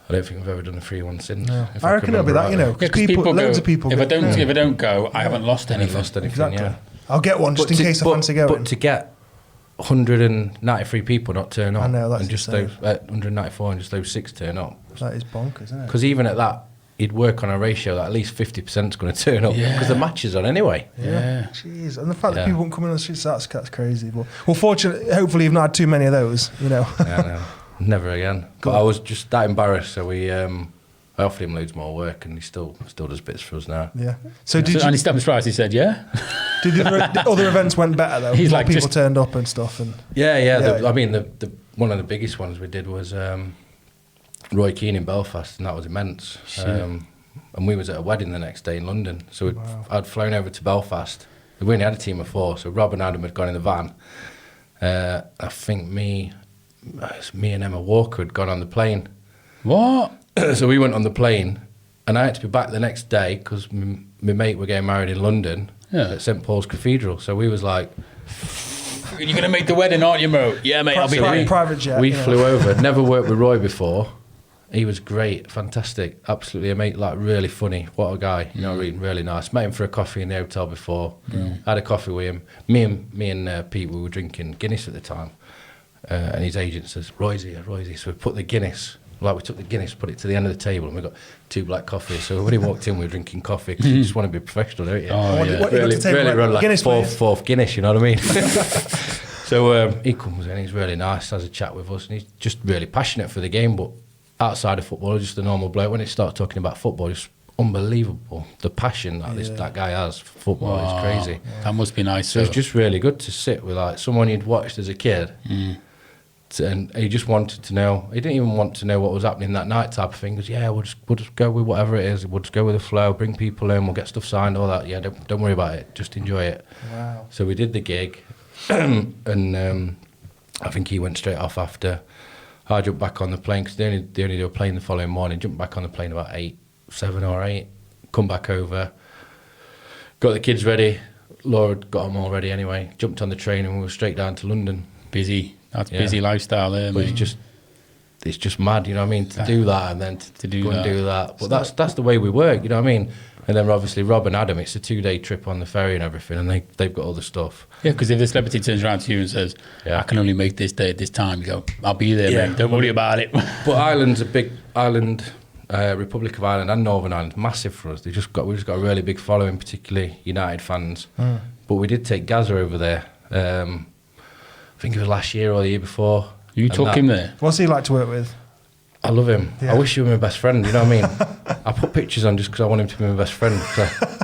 I don't think I've ever done a free one since. No. I reckon it'll be that, because loads of people. If I don't go, I haven't lost anything. Exactly. Yeah. I'll get one just in case I fancy going. But to get 193 people not turn up, I know, that's and just those 194 and just those 6 turn up. That is bonkers, isn't it? Because even at that, he'd work on a ratio that at least 50% is going to turn up because the match is on anyway. Yeah. Jeez. And the fact that people won't come in on the streets, that's crazy. But, well, fortunately, hopefully you've not had too many of those, Yeah, no, never again. But I was just that embarrassed, so we I offered him loads more work, and he still does bits for us now. Yeah. And he stepped surprised. He said, "Yeah." Did the other events went better though? He's like, people turned up and stuff. And Yeah. I mean, the one of the biggest ones we did was Roy Keane in Belfast, and that was immense. And we was at a wedding the next day in London, so I'd flown over to Belfast. We only had a team of 4, so Rob and Adam had gone in the van. I think me and Emma Walker had gone on the plane. What? So we went on the plane, and I had to be back the next day because my mate were getting married in London at St Paul's Cathedral. So we was like, "You're going to make the wedding, aren't you, Mo?" "Yeah, mate, I'll be there." Private jet. We flew over. Never worked with Roy before. He was great, fantastic, absolutely amazing, like really funny. What a guy, you know, really nice. Met him for a coffee in the hotel before. Had a coffee with him. Me and Pete, we were drinking Guinness at the time, and his agent says, "Roy's here." So we put the Guinness. We took the Guinness, put it to the end of the table, and we got 2 black coffees. So when he walked in, we were drinking coffee because you just want to be professional, don't you? Oh, yeah. Really run like Guinness, fourth Guinness, you know what I mean? So he comes in, he's really nice, has a chat with us, and he's just really passionate for the game, but outside of football, just a normal bloke. When it starts talking about football, it's unbelievable. The passion that that guy has for football is crazy. That must be nice. So it's just really good to sit with like someone you'd watched as a kid. And he just wanted to know. He didn't even want to know what was happening that night, type of thing. He goes, "Yeah, we'll just go with whatever it is. We'll just go with the flow. Bring people in. We'll get stuff signed. All that. Yeah, don't worry about it. Just enjoy it." Wow. So we did the gig, and I think he went straight off after. I jumped back on the plane because they only do a plane the following morning. Jumped back on the plane about 7 or 8. Come back over. Got the kids ready. Laura got them all ready anyway. Jumped on the train and we were straight down to London. Busy. That's busy lifestyle there, but mate. It's just mad, you know what I mean, to do that and then to do go that. and do that. But that's the way we work, you know what I mean? And then obviously Rob and Adam, it's a 2-day trip on the ferry and everything, and they've got all the stuff. Yeah, because if the celebrity turns around to you and says, "I can only make this day at this time," you go, "I'll be there, mate. Don't worry about it." But Ireland's a big island, Republic of Ireland and Northern Ireland, massive for us. We've just got a really big following, particularly United fans. But we did take Gaza over there. I think it was last year or the year before. You took him there? What's he like to work with? I love him. Yeah. I wish he were my best friend, you know what I mean? I put pictures on just because I want him to be my best friend.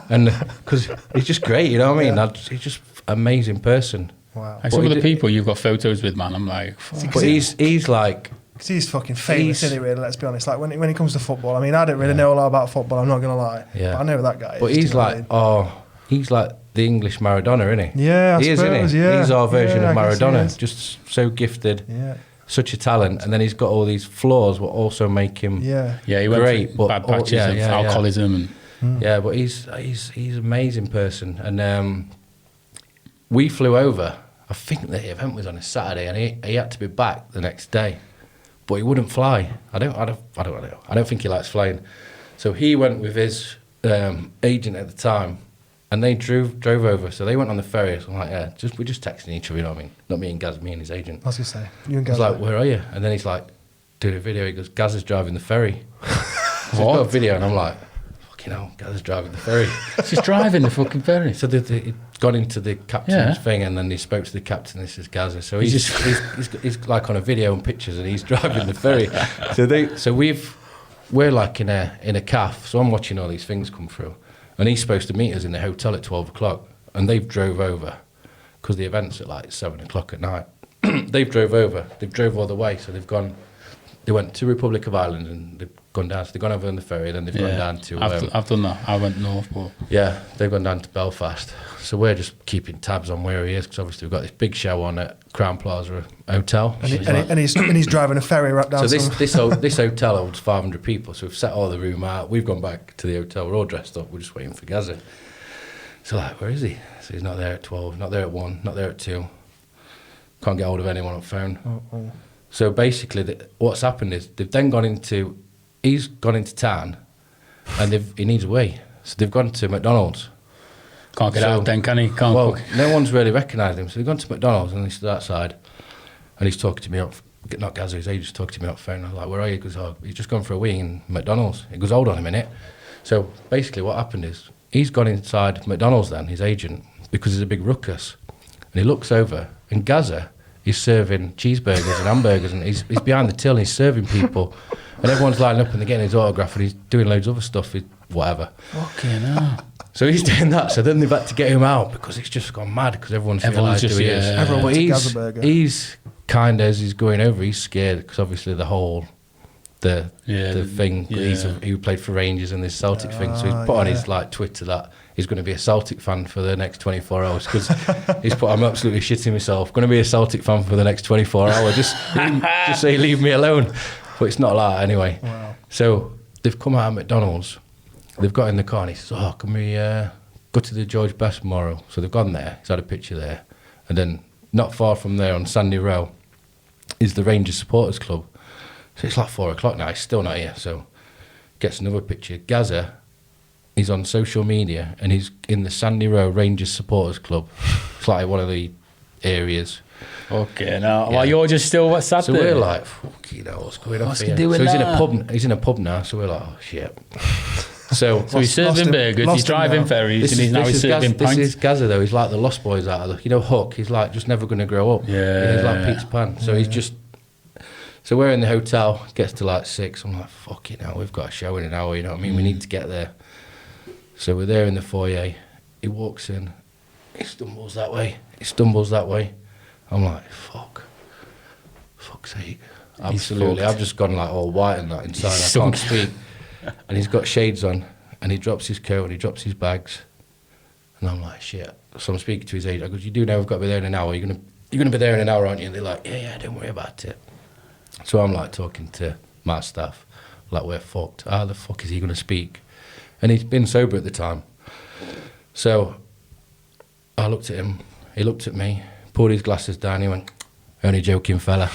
And because he's just great, you know what I mean? He's just an amazing person. Wow. Like some of the people you've got photos with, man, I'm like... But he's like... Because he's fucking famous, isn't he, really, let's be honest. Like, when it comes to football, I mean, I don't really know a lot about football, I'm not going to lie. Yeah. But I know who that guy is. But he's like, he's like the English Maradona, isn't he? Yeah, he suppose, is, isn't he? yeah. He's our version of Maradona. He just so gifted. Yeah. Such a talent, and then he's got all these flaws what also make him he went great, through bad patches of alcoholism but he's an amazing person. And we flew over. I think the event was on a Saturday, and he had to be back the next day, but he wouldn't fly. I don't think he likes flying. So he went with his agent at the time, and they drove over. So they went on the ferry. So I'm like, we're just texting each other, you know what I mean? Not me and Gaz, me and his agent. I was going to say, you and I Gaz. was like, "Where are you?" And then he's like, doing a video. He goes, "Gaz is driving the ferry." So he's got a video, and I'm like, "Fucking hell, Gaz is driving the ferry." He's driving the fucking ferry. So he'd gone into the captain's thing, and then he spoke to the captain. This is Gaza. So he's like on a video and pictures, and he's driving the ferry. We're like in a calf. So I'm watching all these things come through, and he's supposed to meet us in the hotel at 12 o'clock, and they've drove over because the event's at like 7 o'clock at night. They've drove over. They've drove all the way. So they went to Republic of Ireland, and they've gone down. So they've gone over on the ferry, then they've gone down to... I've done that. I went north, but... Yeah, they've gone down to Belfast. So we're just keeping tabs on where he is, because obviously we've got this big show on at Crown Plaza Hotel. And he's driving a ferry right down. So this hotel holds 500 people. So we've set all the room out. We've gone back to the hotel. We're all dressed up. We're just waiting for Gaza. So like, where is he? So he's not there at 12, not there at 1, not there at 2. Can't get hold of anyone on phone. So basically, what's happened is he's gone into town, and he needs a wee. So they've gone to McDonald's. Can't get out then, can he? No one's really recognised him. So they've gone to McDonald's, and he stood outside, and he's talking to me not Gazza, his agent's talking to me on the phone. I'm like, "Where are you?" He goes, "Oh, he's just gone for a wee in McDonald's." He goes, "Hold on a minute." So basically what happened is he's gone inside McDonald's then, his agent, because there's a big ruckus. And he looks over, and Gaza he's serving cheeseburgers and hamburgers, and he's behind the till and he's serving people, and everyone's lining up and they're getting his autograph, and he's doing loads of other stuff, whatever. Okay, no. So he's doing that. So then they've had to get him out because it's just gone mad because everyone's realised who he is. Everyone wants a Gaza-burger. He's kind of, as he's going over, he's scared because obviously the whole the thing. He played for Rangers and this Celtic thing. So he's put on his like Twitter that he's going to be a Celtic fan for the next 24 hours because he's put, I'm absolutely shitting myself. Going to be a Celtic fan for the next 24 hours. Just say leave me alone. But it's not like that anyway. Wow. So they've come out of McDonald's. They've got in the car and he says, oh, can we go to the George Best tomorrow? So they've gone there. He's had a picture there. And then not far from there on Sandy Row is the Rangers Supporters Club. So it's like 4 o'clock now. He's still not here. So gets another picture. Gaza, he's on social media and he's in the Sandy Row Rangers Supporters Club. It's like one of the areas. Okay, now well, you're just still sat so there. So we're like, fuck, you know, what's going on What's here? he doing so he's now? in a pub. He's in a pub now. So we're like, oh shit. So he's serving burgers, he's driving ferries, and he's now serving pints. This is Gaza though. He's like the Lost Boys out of the, Hook. He's like just never going to grow up. Yeah. He's like Peter Pan. So he's just. So we're in the hotel. Gets to like 6. I'm like, fuck it now. We've got a show in an hour. You know what I mean? We need to get there. So we're there in the foyer. He walks in. He stumbles that way. I'm like, fuck's sake. Absolutely. I've just gone like all white and that inside. I can't speak. And he's got shades on, and he drops his coat and he drops his bags, and I'm like, shit. So I'm speaking to his agent. I go, you do know we've got to be there in an hour. You're gonna be there in an hour, aren't you? And they're like, yeah, don't worry about it. So I'm like talking to my staff, like we're fucked. How the fuck is he gonna speak? And he's been sober at the time. So I looked at him. He looked at me, pulled his glasses down. He went, only joking, fella.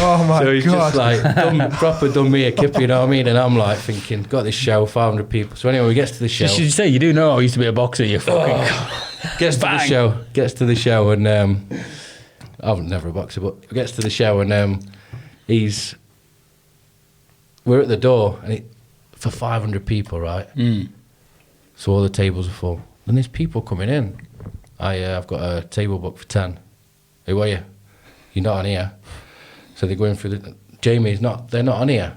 Oh my so he's God. just like proper done me a kip, you know what I mean? And I'm like thinking, got this show, 500 people. So anyway, we get to the show. Should you say, you do know I used to be a boxer, you fucking... Gets to the show, and I'm never a boxer, but gets to the show, and we're at the door, and for 500 people, right? So all the tables are full. And there's people coming in. I've got a table booked for 10. Who are you? You're not on here. So they're going through they're not on here.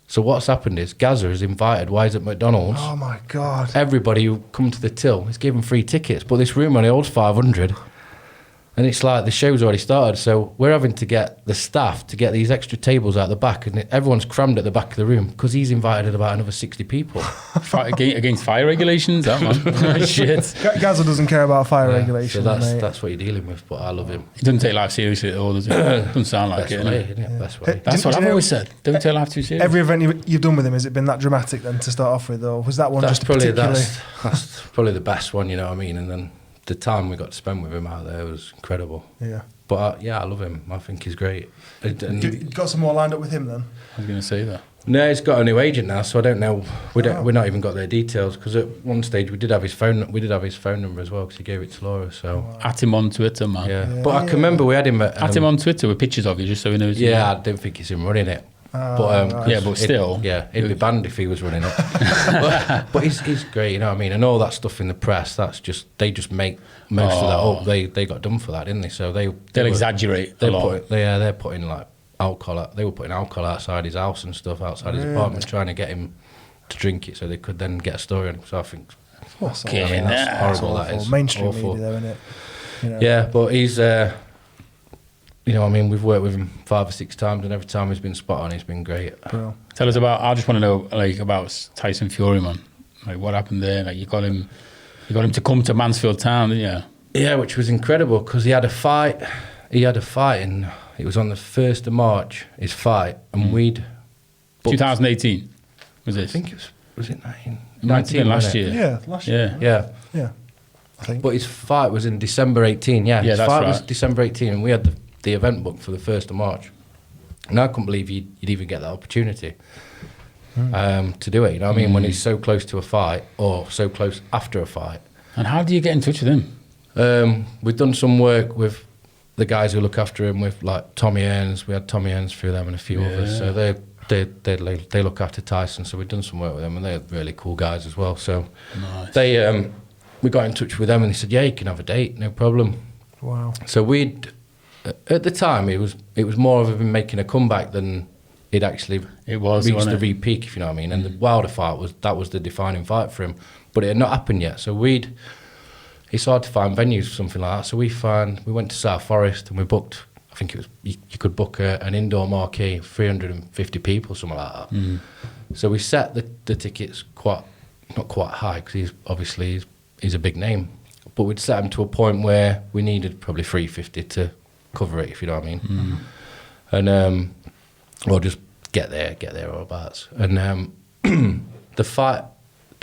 So what's happened is Gaza is invited. Why is it McDonald's? Oh my God. Everybody who come to the till is given free tickets, but this room only holds 500. And it's like the show's already started, so we're having to get the staff to get these extra tables out the back, and everyone's crammed at the back of the room because he's invited about another 60 people. Against fire regulations, that man. Shit. Gaza doesn't care about fire regulations. So that's what you're dealing with, but I love him. He doesn't take life seriously at all, does he? Doesn't sound like it. Best way. That's what I've always said. Don't take life too seriously. Every event you've done with him, has it been that dramatic then to start off with, or was that one That's just probably particularly... that's probably the best one, you know what I mean? And then the time we got to spend with him out there was incredible. Yeah. But I love him. I think he's great. You got some more lined up with him then? I was going to say that. No, he's got a new agent now, so I don't know. We're not even got their details because at one stage we did have his phone. We did have his phone number as well because he gave it to Laura. So At him on Twitter, man. yeah. But I can remember we had him at him on Twitter with pictures of you, just so he knows. Yeah, I don't think he's him running it. But yeah, but still, it'd be banned if he was running it. but he's great, you know what I mean. And all that stuff in the press, they just make most of that up. They got done for that, didn't they? So they'll exaggerate a lot. They're putting like alcohol. They were putting alcohol outside his house and stuff, outside his apartment, trying to get him to drink it so they could then get a story on him. So I think That's horrible. That is mainstream awful. media, though, isn't it? You know. Yeah, but he's. You know, I mean, we've worked with him 5 or 6 times, and every time he's been spot on, he's been great. Bro. Tell us about. I just want to know, like, about Tyson Fury, man. Like, what happened there? Like, you got him to come to Mansfield Town, didn't you? Yeah, which was incredible because he had a fight. And it was on the 1st of March. His fight, and we'd. 2018 was this? I think it was it 19 last year. Yeah, last year. Yeah. I think. But his fight was in December 18. Yeah, his that's fight right. was December 18, and we had the event booked for the 1st of March. And I couldn't believe you'd even get that opportunity to do it. You know what I mean? When he's so close to a fight or so close after a fight. And how do you get in touch with him? We've done some work with the guys who look after him, with like Tommy Earns. We had Tommy Earns through them and a few others. So they look after Tyson. So we've done some work with them, and they're really cool guys as well. So Nice. we got in touch with them, and they said, "Yeah, you can have a date, no problem." Wow. So we'd, at the time, it was more of him making a comeback than he'd actually reached the V-peak, if you know what I mean. And the Wilder fight was the defining fight for him, but it had not happened yet. So it's hard to find venues for something like that. So we went to South Forest and we booked. I think it was you could book an indoor marquee, 350 people, something like that. Mm. So we set the tickets not quite high because he's a big name, but we'd set them to a point where we needed probably 350 to cover it, if you know what I mean. Mm. And or just get there or abouts. And the fight,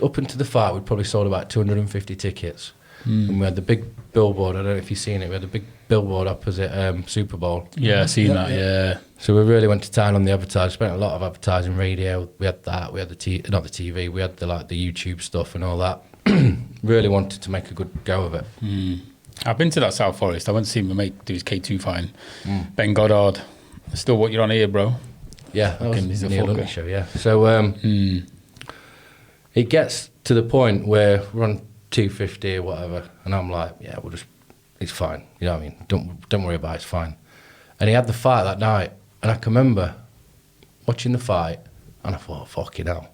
up into the fight, we'd probably sold about 250 tickets. Mm. And we had the big billboard. I don't know if you've seen it. We had the big billboard opposite Super Bowl. Yeah, I've seen that. Yeah. So we really went to town on the advertising. Spent a lot of advertising, radio. We had that. We had not the TV. We had the YouTube stuff and all that. Really wanted to make a good go of it. Mm. I've been to that South Forest. I went to see my mate do his K2 fight. Ben Goddard. Still what you're on here, bro. Yeah, that was Neil Lundy show. Yeah. So it gets to the point where we're on 250 or whatever, and I'm like, yeah, it's fine. You know what I mean? Don't worry about it, it's fine. And he had the fight that night, and I can remember watching the fight, and I thought, fucking hell,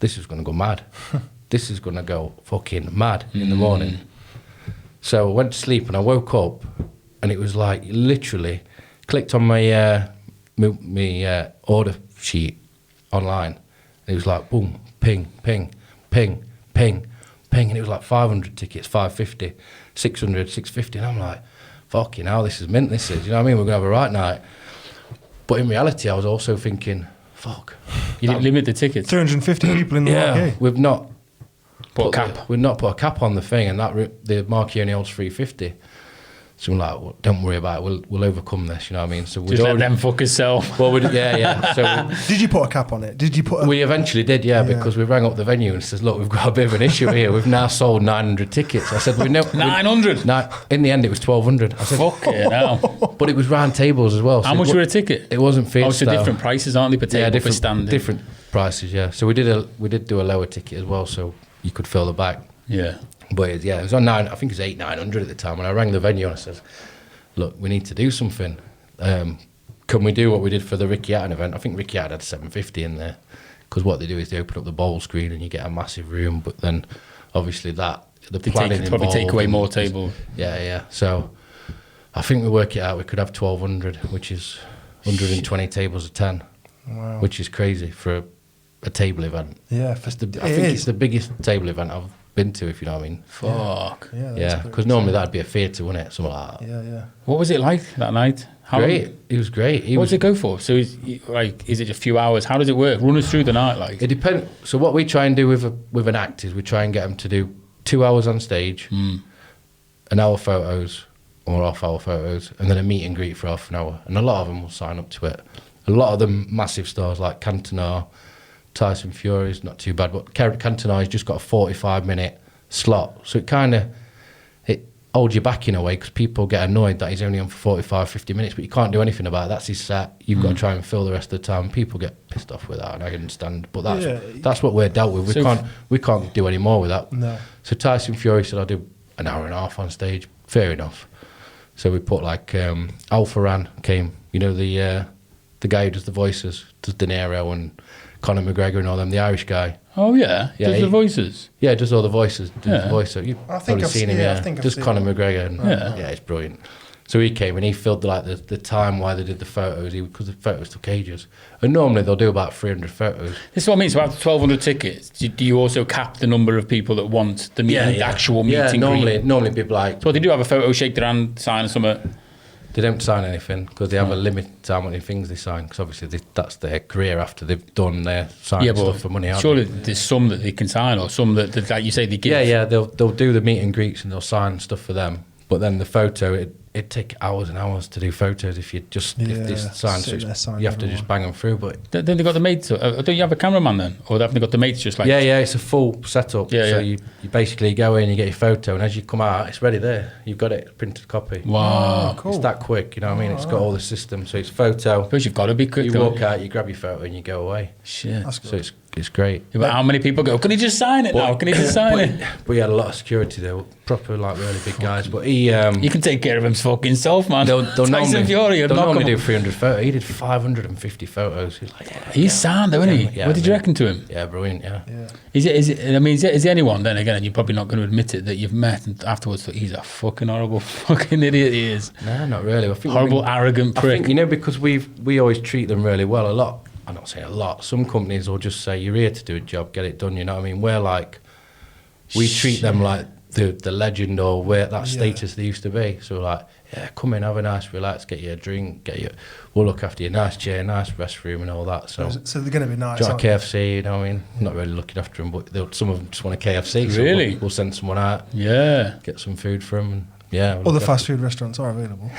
this is going to go mad. This is going to go fucking mad in the morning. So I went to sleep, and I woke up, and it was like, literally, clicked on my order sheet online, and it was like, boom, ping, ping, ping, ping, ping, and it was like 500 tickets, 550, 600, 650, and I'm like, fucking hell, this is mint, this is, you know what I mean, we're going to have a right night. But in reality, I was also thinking, fuck. You didn't limit the tickets? 350 people in the marquee. We've not put a cap. We've not put a cap on the thing, and the marquee only holds 350. So I'm like, well, don't worry about it. We'll overcome this. You know what I mean? So just let them fuckers sell. Well, yeah. So did you put a cap on it? Did you put? We eventually did, yeah, because we rang up the venue and says, look, we've got a bit of an issue here. We've now sold 900 tickets. I said, 900. In the end, it was 1,200. I said, fuck it now. But it was round tables as well. So how much were a ticket? It wasn't theatre so different prices, aren't they? Per table, for standing. Different prices, yeah. So we did do a lower ticket as well, so you could fill the back. Yeah. But it was on 9. I think it was 900 at the time. When I rang the venue and I said, look, we need to do something. Can we do what we did for the Ricky Hatton event? I think Ricky Hatton had 750 in there, because what they do is they open up the bowl screen and you get a massive room. But then, obviously, the planning probably take away more tables. Yeah. So I think we work it out. We could have 1,200, which is 120 tables of 10, wow, which is crazy for a table event. Yeah, I think it's the biggest table event I've been to, if you know what I mean. Fuck. Yeah, because normally that'd be a theatre, wouldn't it? Something like that. Yeah. What was it like that night? Great. It was great. What does it go for? So is it a few hours? How does it work? Run us through the night, like. It depends. So what we try and do with an act is we try and get them to do 2 hours on stage, an hour photos or half-hour photos, and then a meet and greet for half an hour. And a lot of them will sign up to it. A lot of them massive stars like Cantona, Tyson Fury is not too bad, but Cantona has just got a 45-minute slot, so it holds you back in a way, because people get annoyed that he's only on for 45, 50 minutes, but you can't do anything about it. That's his set. You've got to try and fill the rest of the time. People get pissed off with that, and I understand, but that's what we're dealt with. We can't do any more with that. No. So Tyson Fury said, I'll do an hour and a half on stage. Fair enough. So we put like Alpha Ran came, you know, the guy who does the voices, does De Niro and Conor McGregor and all them, the Irish guy. Oh yeah, does the voices? Yeah, does all the voices. Does the voice. You've probably seen him. Yeah, just Conor McGregor. And, yeah, it's brilliant. So he came and he filled the time while they did the photos, because the photos took ages. And normally they'll do about 300 photos. This is what I mean. So after 1,200 tickets, do you also cap the number of people that want the actual meet and greet? Normally people like. So they do have a photo, shake their hand, sign or something. They don't sign anything, because they have a limit to how many things they sign, because obviously that's their career after they've done their signing stuff for money. Surely there's some that they can sign, or some that like you say, they give. Yeah, they'll do the meet and greets and they'll sign stuff for them. But then the photo, it'd take hours and hours to do photos if they sign. So you have to just bang them through. But then they got the mates. Don't you have a cameraman then, or haven't they got the mates just like? Yeah, it's a full setup. So you basically go in, you get your photo, and as you come out, it's ready there. You've got it, printed copy. Wow, cool. It's that quick, you know what I mean? It's got all the systems, so it's photo. Suppose you've got to be quick. You walk out, you grab your photo, and you go away. Shit. That's good. So it's it's great. Yeah, but how many people go, can he just sign it now? Can he just sign it? But he had a lot of security there, proper like really big guys. But he you can take care of his fucking self, man. Tyson Fury, they'll normally do 300 photos. He did 550 photos. He's like, he's sound though, isn't he? Yeah, what did you reckon to him? Yeah, brilliant. Yeah. Is there anyone then again, and you're probably not going to admit it, that you've met and afterwards thought he's a fucking horrible fucking idiot? He is. No, not really. I think horrible, arrogant prick. I think, because we always treat them really well. A lot. I'm not saying a lot. Some companies will just say, you're here to do a job, get it done, you know what I mean? We're like, we treat them like the legend or where that status they used to be. So we're like, yeah, come in, have a nice relax, get you a drink, we'll look after you, nice chair, nice restroom and all that. So they're going to be nice. Do you want a KFC, you know what I mean? I'm not really looking after them, but some of them just want a KFC. So really? We'll send someone out, get some food for them. And yeah. Other fast food restaurants are available.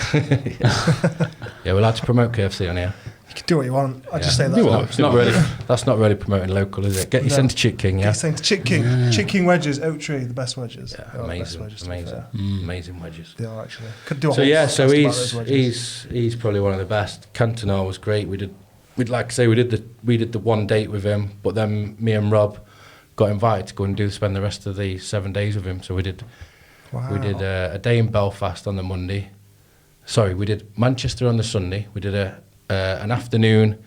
Yeah, we're allowed to promote KFC on here. You can do what you want. I just say that. That's not really promoting local, is it? Get you sent to Chick King, yeah. Get you sent to Chick King. Yeah. Chick King wedges, Oak Tree, the best wedges. Yeah, amazing wedges. They are actually. Could do a so he's probably one of the best. Cantona was great. We did the one date with him, but then me and Rob got invited to go and spend the rest of the 7 days with him. So we did. Wow. We did a day in Belfast on the Monday. Sorry, we did Manchester on the Sunday. We did an afternoon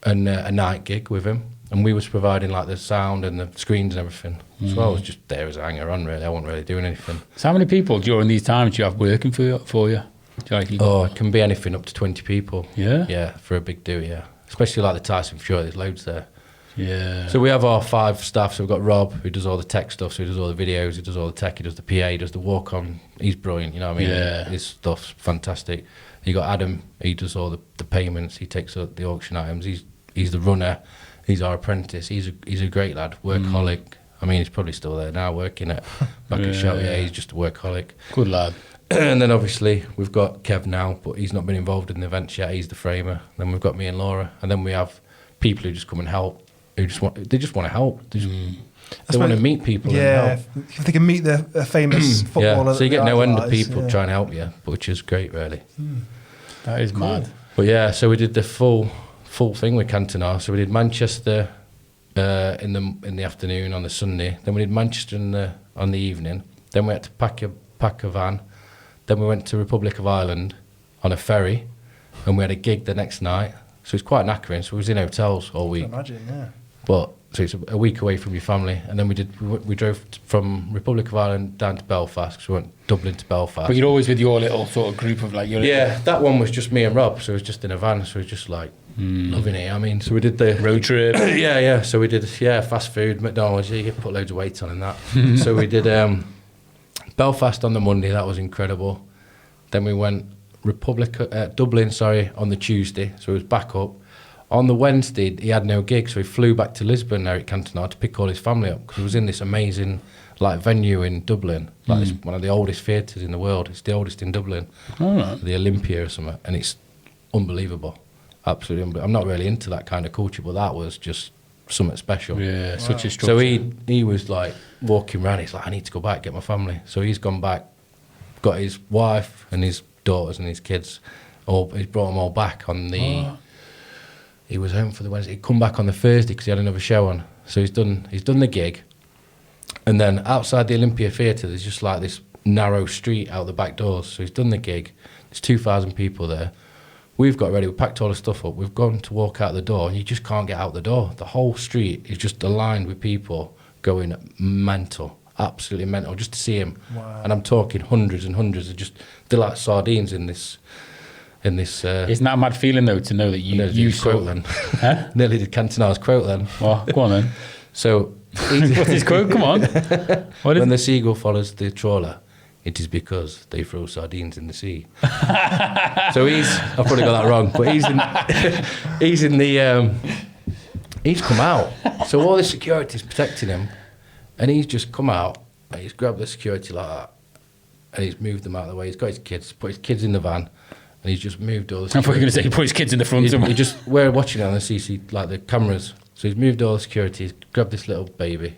and a night gig with him, and we was providing like the sound and the screens and everything. So I was just there as a hanger on, really. I wasn't really doing anything. So how many people during these times do you have working for you? It can be anything up to 20 people. Yeah? Yeah, for a big do, yeah. Especially like the Tyson Fury, there's loads there. Yeah. So we have our 5 staff. So we've got Rob, who does all the tech stuff, so he does all the videos, he does all the tech, he does the PA, he does the walk-on. He's brilliant, you know what I mean? Yeah. His stuff's fantastic. You got Adam, he does all the payments, he takes up the auction items, he's the runner, he's our apprentice, he's a great lad, workaholic. I mean, he's probably still there now, working at back at Shout, he's just a workaholic. Good lad. And then obviously we've got Kev now, but he's not been involved in the events yet, he's the framer. Then we've got me and Laura, and then we have people who just come and help. They just want to help. They want to meet people. Yeah, if they can meet the famous footballer. So you get no end of people trying to help you, which is great, really. That is mad. But yeah, so we did the full thing with Cantona. So we did Manchester in the afternoon on the Sunday. Then we did Manchester on the evening. Then we had to pack a van. Then we went to Republic of Ireland on a ferry, and we had a gig the next night. So it's quite knackering. So we was in hotels all week. I can imagine, yeah. But so it's a week away from your family, and then we drove from Republic of Ireland down to Belfast. So we went Dublin to Belfast. But you're always with your little sort of group of like your. Yeah, that one was just me and Rob. So it was just in a van. So it was just like loving it. I mean, so we did the road trip. yeah. So we did fast food, McDonald's. You put loads of weight on in that. So we did Belfast on the Monday. That was incredible. Then we went Dublin. On the Tuesday. So it was back up. On the Wednesday, he had no gig, so he flew back to Lisbon, Eric Cantona, to pick all his family up, because he was in this amazing venue in Dublin, it's one of the oldest theatres in the world. It's the oldest in Dublin, the Olympia or something, and it's unbelievable, absolutely unbelievable. I'm not really into that kind of culture, but that was just something special. Yeah, such a structure. So he was like walking around, he's like, I need to go back, get my family. So he's gone back, got his wife and his daughters and his kids, he's brought them all back on the... He was home for the Wednesday. He'd come back on the Thursday because he had another show on. So he's done the gig. And then outside the Olympia Theatre, there's just like this narrow street out the back doors. So he's done the gig. There's 2,000 people there. We've got ready. We packed all the stuff up. We've gone to walk out the door, and you just can't get out the door. The whole street is just aligned with people going mental, absolutely mental, just to see him. Wow. And I'm talking hundreds and hundreds of they're like sardines in this... Isn't that a mad feeling though to know that you quote then? Huh? Nearly did Cantona's quote then. Well, go on then. So, what's his quote? Come on. When the seagull follows the trawler, it is because they throw sardines in the sea. So I've probably got that wrong, but he's come out. So all the security's protecting him, and he's just come out and he's grabbed the security like that, and he's moved them out of the way. He's got his kids, put his kids in the van. And he's just moved all the security. I thought you were going to say he put his kids in the front. We're watching it on the CC, like the cameras. So he's moved all the security, he's grabbed this little baby.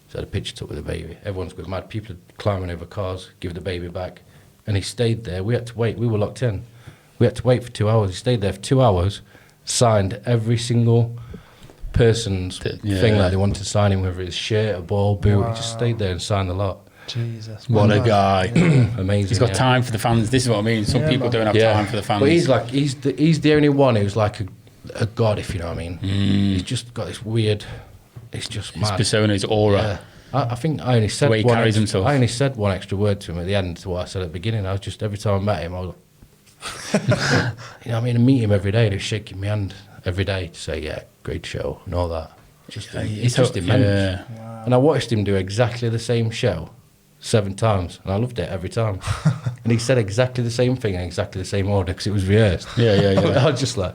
He's had a picture took with the baby. Everyone's going mad. People are climbing over cars, give the baby back. And he stayed there. We had to wait. We were locked in. We had to wait for 2 hours. He stayed there for 2 hours, signed every single person's thing that they wanted to sign him, whether it's shirt, a ball, boot. He just stayed there and signed the lot. Jesus, what a guy! Amazing. He's got time for the fans. This is what I mean. Some people don't have time for the fans. But he's the only one who's like a god, if you know what I mean. He's just got this weird. It's just mad. His persona, his aura. Yeah. I think I only said the way he carries himself. I only said one extra word to him at the end to what I said at the beginning. I was just, every time I met him, I was like, you know what I mean? I meet him every day and he was shaking my hand every day to say, yeah, great show and all that. It's just immense. Yeah. Wow. And I watched him do exactly the same show 7 times and I loved it every time. And he said exactly the same thing in exactly the same order because it was rehearsed. Yeah. I was just like,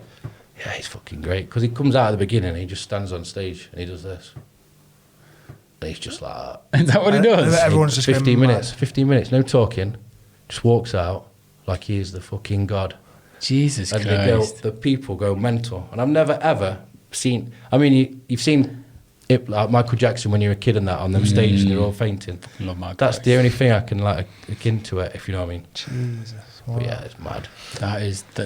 yeah, he's fucking great. Because he comes out at the beginning and he just stands on stage and he does this. And he's just like that. Is that what he does? Everyone's just 15 minutes. 15 minutes, no talking. Just walks out like he is the fucking god. Jesus and Christ. The people go mental. And I've never ever seen... I mean, you've seen it, like Michael Jackson when you're a kid and that on them stage and they're all fainting. Love Michael. That's the only thing I can like akin to it, if you know what I mean. Jesus. Wow. But yeah, it's mad.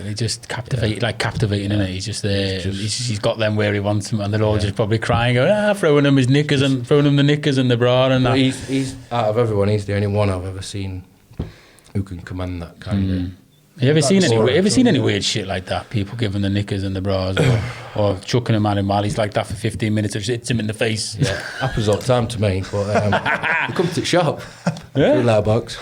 He just captivating, isn't it? He's just there. He's got them where he wants them, and they're all just probably crying, going, throwing him his knickers and throwing him the knickers and the bra and that. He's out of everyone, he's the only one I've ever seen who can command that kind of. You ever seen any weird shit like that? People giving the knickers and the bras, or chucking a man in while he's like that for 15 minutes, or just hits him in the face. Yeah, happens all the time to me. But he comes to the shop. Yeah. Through loud box.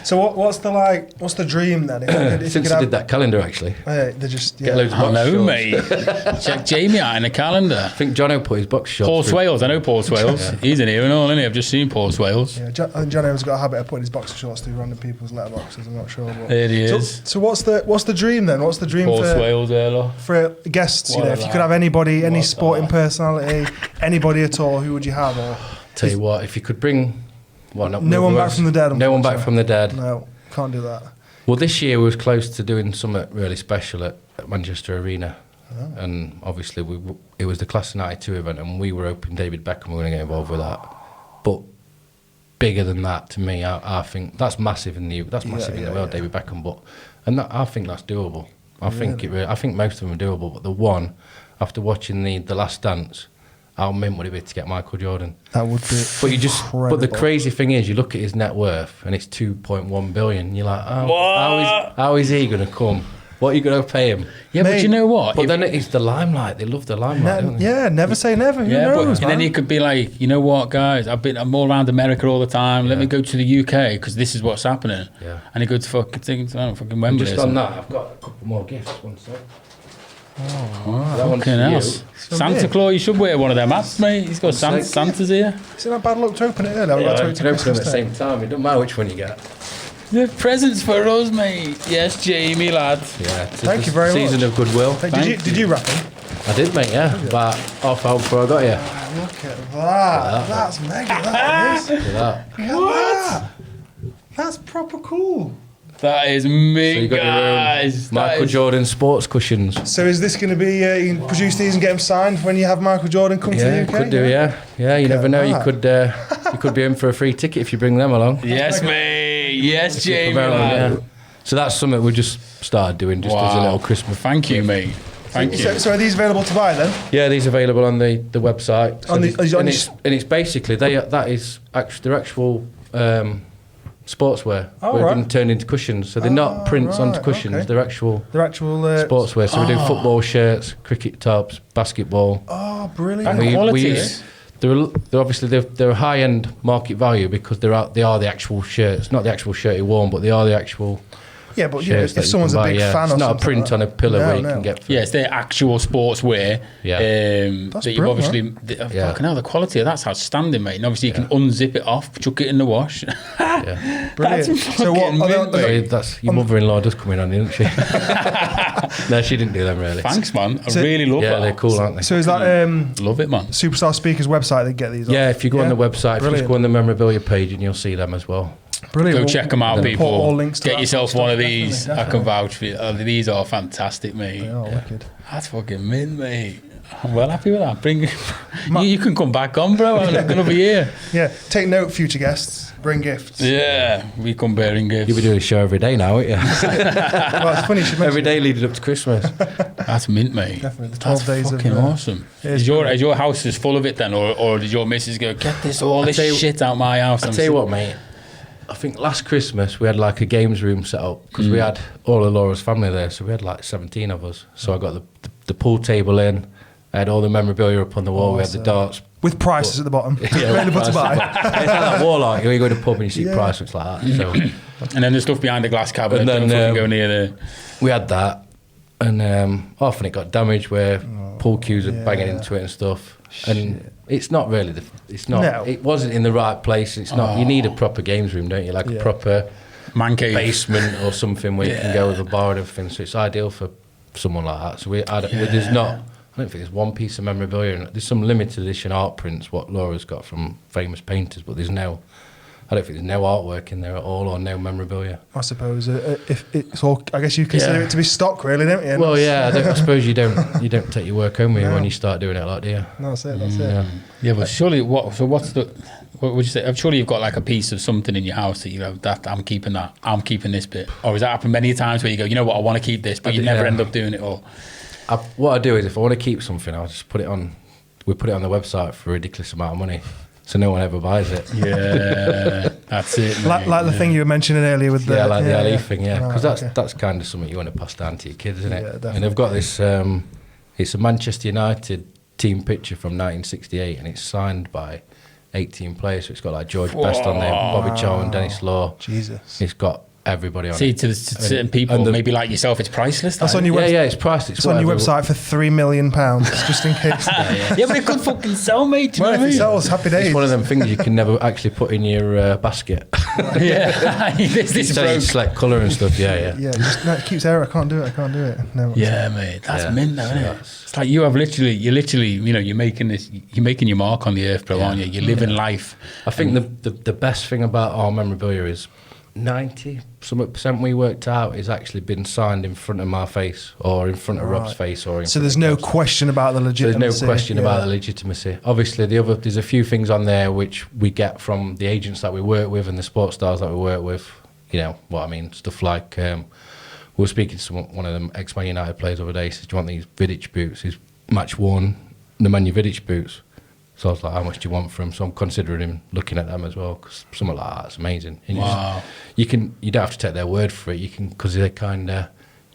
So what's the dream then? Since I did that calendar, actually. They just get loads of box shorts. Mate. Check Jamie out in the calendar. I think Jono put his box shorts. Paul Swales, I know Paul Swales. He's in here and all, isn't he? I've just seen Paul Swales. Yeah, Jono's got a habit of putting his boxer shorts through random people's letterboxes. I'm not sure. But. There he is. So what's the dream then? What's the dream Paul Swales, for guests? If you could have anybody, any sporting personality, anybody at all, who would you have? Or tell you what, if you could bring. No one back from the dead. No one back from the dead. No, can't do that. Well, this year we was close to doing something really special at Manchester Arena, and obviously it was the Class of '92 event, and we were hoping David Beckham were going to get involved with that. But bigger than that, to me, I think that's massive in the world, David Beckham. But I think that's doable. I think most of them are doable. But the one, after watching the Last Dance. How mint would it be to get Michael Jordan? That would be incredible. But the crazy thing is, you look at his net worth and it's 2.1 billion. You're like, how is he going to come? What are you going to pay him? Yeah, but you know what? But then it's the limelight. They love the limelight, don't they? Yeah, never say never. Who knows, and then he could be like, you know what, guys? I'm all around America all the time. Let me go to the UK because this is what's happening. Yeah. And he goes to fucking Wembley. Just on that, I've got a couple more gifts. One sec. Oh, fucking hell. Santa Claus, you should wear one of them hats, mate. He's got Santa's here. It's not bad luck to open it early. You can open them at the same time. It doesn't matter which one you get. The presents for us, mate. Yes, Jamie, lad. Yeah. Thank you very much. Season of goodwill. Did you wrap them? I did, mate, yeah. About half hour before I got here. Look at that. That's mega, that is. Look at that. Look at that. That's proper cool. That is me, guys. Michael Jordan sports cushions. So is this going to be, you can produce these and get them signed when you have Michael Jordan come to the UK? Could do, yeah. Yeah, you never know. You could be in for a free ticket if you bring them along. Yes, mate. Yes, Jamie. Yeah. So that's something we just started doing just as a little Christmas. Thank you, mate. Thank you. So are these available to buy then? Yeah, these are available on the website. So and it's basically, their actual sportswear. We've been turned into cushions. So they're not prints onto cushions. Okay. They're actual sportswear. So we do football shirts, cricket tops, basketball. Oh, brilliant. And quality. They're obviously they're a high-end market value because they are the actual shirts. Not the actual shirt you worn, but they are the actual... Yeah, but if someone's a big fan, it's not a print on a pillar where you can get. It's their actual sportswear. Yeah, that you've obviously. Fucking hell, the quality of that's outstanding, mate. And obviously you can unzip it off, chuck it in the wash. Yeah, brilliant. So that's your mother-in-law does come in on, isn't she? No, she didn't do them really. Thanks, man. I really love that. Yeah, they're cool, aren't they? So is that love it, man? Superstar Speakers website they get these? Yeah, if you go on the website, if you just go on the memorabilia page, and you'll see them as well. Brilliant. Go check them out, people. All links to get yourself one of these. Definitely. I can vouch for you. These are fantastic, mate. They are wicked. That's fucking mint, mate. I'm well happy with that. Bring you can come back on, bro. I'm not going to be here. Yeah, take note, future guests. Bring gifts. Yeah, we come bearing gifts. You'll be doing a show every day now, won't you? Well, it's funny you should mention Every day leading up to Christmas. That's mint, mate. Definitely, the 12 That's days fucking of, awesome. Is your house is full of it then, or did your missus go, get all this shit out my house? I'll tell you what, mate. I think last Christmas we had like a games room set up because we had all of Laura's family there, so we had like 17 of us. So I got the pool table in, I had all the memorabilia up on the wall, we had the darts. With prices at the bottom. Yeah, available to buy. It's like that wall art, you go to the pub and you see price, it's like that. So. And then the stuff behind the glass cabinet, And then, don't fucking go near the... We had that, and often it got damaged where pool cues are banging into it and stuff. And it's not really it wasn't in the right place. It's not. You need a proper games room, don't you? Like a proper man cave basement or something where you can go with a bar and everything. So it's ideal for someone like that. So there's not. I don't think there's one piece of memorabilia. There's some limited edition art prints, what Laura's got from famous painters, but there's no. I don't think there's no artwork in there at all, or no memorabilia. I suppose if it's all, I guess you consider it to be stock, really, don't you? Well, yeah. I suppose you don't take your work home with you when you start doing it, like, do you? No, that's it. Yeah, but surely what would you say? Surely you've got like a piece of something in your house that you know that I'm keeping this bit, or has that happened many times where you go, you know what, I want to keep this, but you never end up doing it, or. What I do is if I want to keep something, I'll just put it on. We put it on the website for a ridiculous amount of money, so no one ever buys it. Yeah, that's it. Like the thing you were mentioning earlier with the Ali thing, because that's kind of something you want to pass down to your kids, isn't it? Yeah, definitely. And they've got this. It's a Manchester United team picture from 1968, and it's signed by 18 players. So it's got like George Best on there, Bobby Chow and Dennis Law. Jesus, it's got everybody on See, it. to certain people, maybe like yourself, it's priceless. That's on your website. Yeah, it's priceless. It's on your website for £3 million, just in case. Yeah, but it could fucking sell, mate. Well, if it sells, happy days. It's one of them things you can never actually put in your basket. Yeah, this so you select colour and stuff. Yeah. Just, no, it keeps error. I can't do it. No. Yeah, mate, that's mint, though, isn't it? It's like you're literally, you know, you're making your mark on the earth, bro, aren't you? You're living life. I think the best thing about our memorabilia is 90% we worked out is actually been signed in front of my face or in front of Rob's face or in so there's no question about the legitimacy. There's no question about the legitimacy. Obviously there's a few things on there which we get from the agents that we work with and the sports stars that we work with, you know what I mean, stuff like we were speaking to one of them ex-Man United players the other day. He says, do you want these Vidic boots, these match worn Nemanja Vidic boots? So I was like, how much do you want for them? So I'm considering him looking at them as well, because something like that's amazing. And wow. You don't have to take their word for it. You can, because they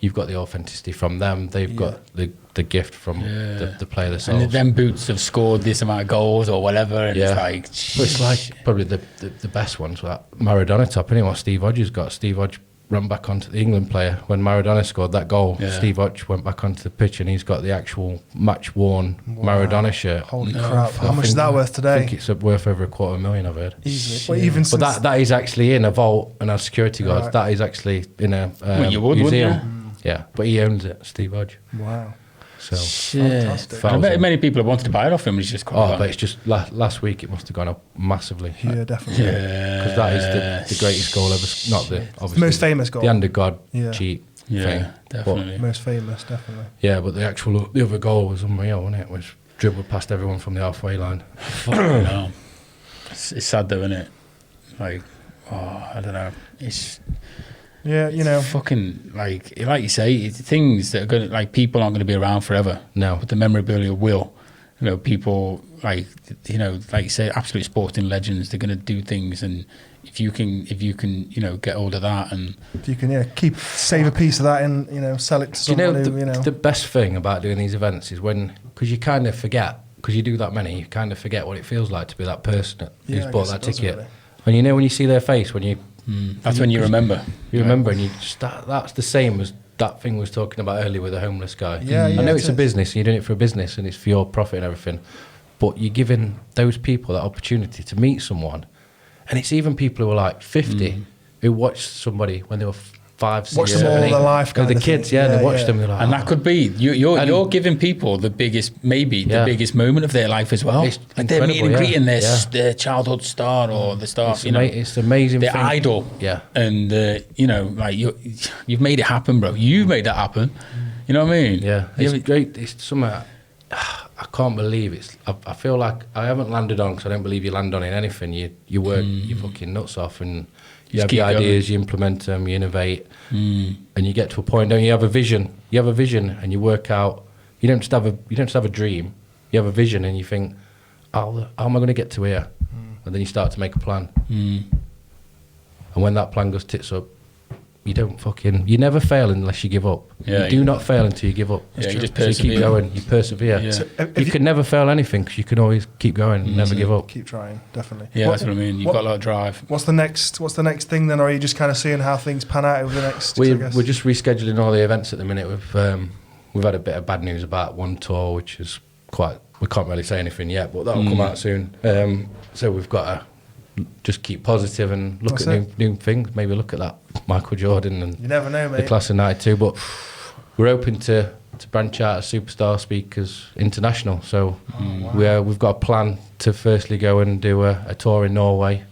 you've got the authenticity from them. They've got the gift from the player themselves. And them boots have scored this amount of goals or whatever. And it's like probably the best ones. Like Maradona top, anyway, what Steve Hodges got. Steve Hodges ran back onto the England player when Maradona scored that goal. Steve Hodges went back onto the pitch and he's got the actual match-worn Maradona shirt. Holy crap! How much is that worth today? I think it's worth over $250,000, I've heard. Easily. Well, even but that is actually in a vault and has security guards. Right. That is actually in a museum. Yeah, but he owns it, Steve Hodges. Wow. So fantastic. I bet many people have wanted to buy it off him. He's just but it's just last week it must have gone up massively. Yeah, definitely. Because that is the greatest goal ever. Not the obviously most famous goal. The hand of God cheat thing. Definitely. Most famous, definitely. Yeah, but the other goal was unreal, wasn't it? Was dribbled past everyone from the halfway line. No. It's sad though, isn't it? Like, I don't know. It's. Yeah, you know, fucking like you say, it's things that are gonna, like, people aren't going to be around forever. No, but the memorabilia will. You know, people like you say, absolute sporting legends. They're going to do things, and if you can, get hold of that, and if you can, save a piece of that and sell it to someone who. The best thing about doing these events is because you kind of forget, because you do that many, you kind of forget what it feels like to be that person who's bought that ticket, really. And when you see their face when you. That's when you remember. You remember, and you just that's the same as that thing we was talking about earlier with the homeless guy. Yeah, I know it's a business, and you're doing it for a business, and it's for your profit and everything. But you're giving those people that opportunity to meet someone, and it's even people who are like 50 who watched somebody when they were 5, 6, watch 7, them all 8. their life. The kids, they watch them. Like, and that could be you're giving people the biggest moment of their life as well. It's like they're meeting and greeting their childhood star or the star. It's amazing. Their idol. Yeah, and like you've made it happen, bro. You made that happen. You know what I mean? Yeah, it's great. It's something. I can't believe it's. I feel like I haven't landed on, because I don't believe you land on in anything. You work your fucking nuts off, and you have the ideas, you implement them, you innovate, and you get to a point. Don't you have a vision? You have a vision, and you work out. You don't just have a dream. You have a vision, and you think, how am I going to get to here? And then you start to make a plan. And when that plan goes tits up, you never fail unless you give up. You do not fail until you give up. Yeah, you just persevere. So you keep going, you persevere. Yeah. So you can never fail anything, because you can always keep going and never give up. Keep trying, definitely. Yeah, that's what I mean. You've got a lot of drive. What's the next thing then, or are you just kind of seeing how things pan out over the next? We're just rescheduling all the events at the minute. We've had a bit of bad news about one tour, which is we can't really say anything yet, but that'll come out soon. So we've got to just keep positive and look at new things. Maybe look at that Michael Jordan and you never know, mate. The class of '92. But we're hoping to branch out as Superstar Speakers International. So we've got a plan to firstly go and do a tour in Norway.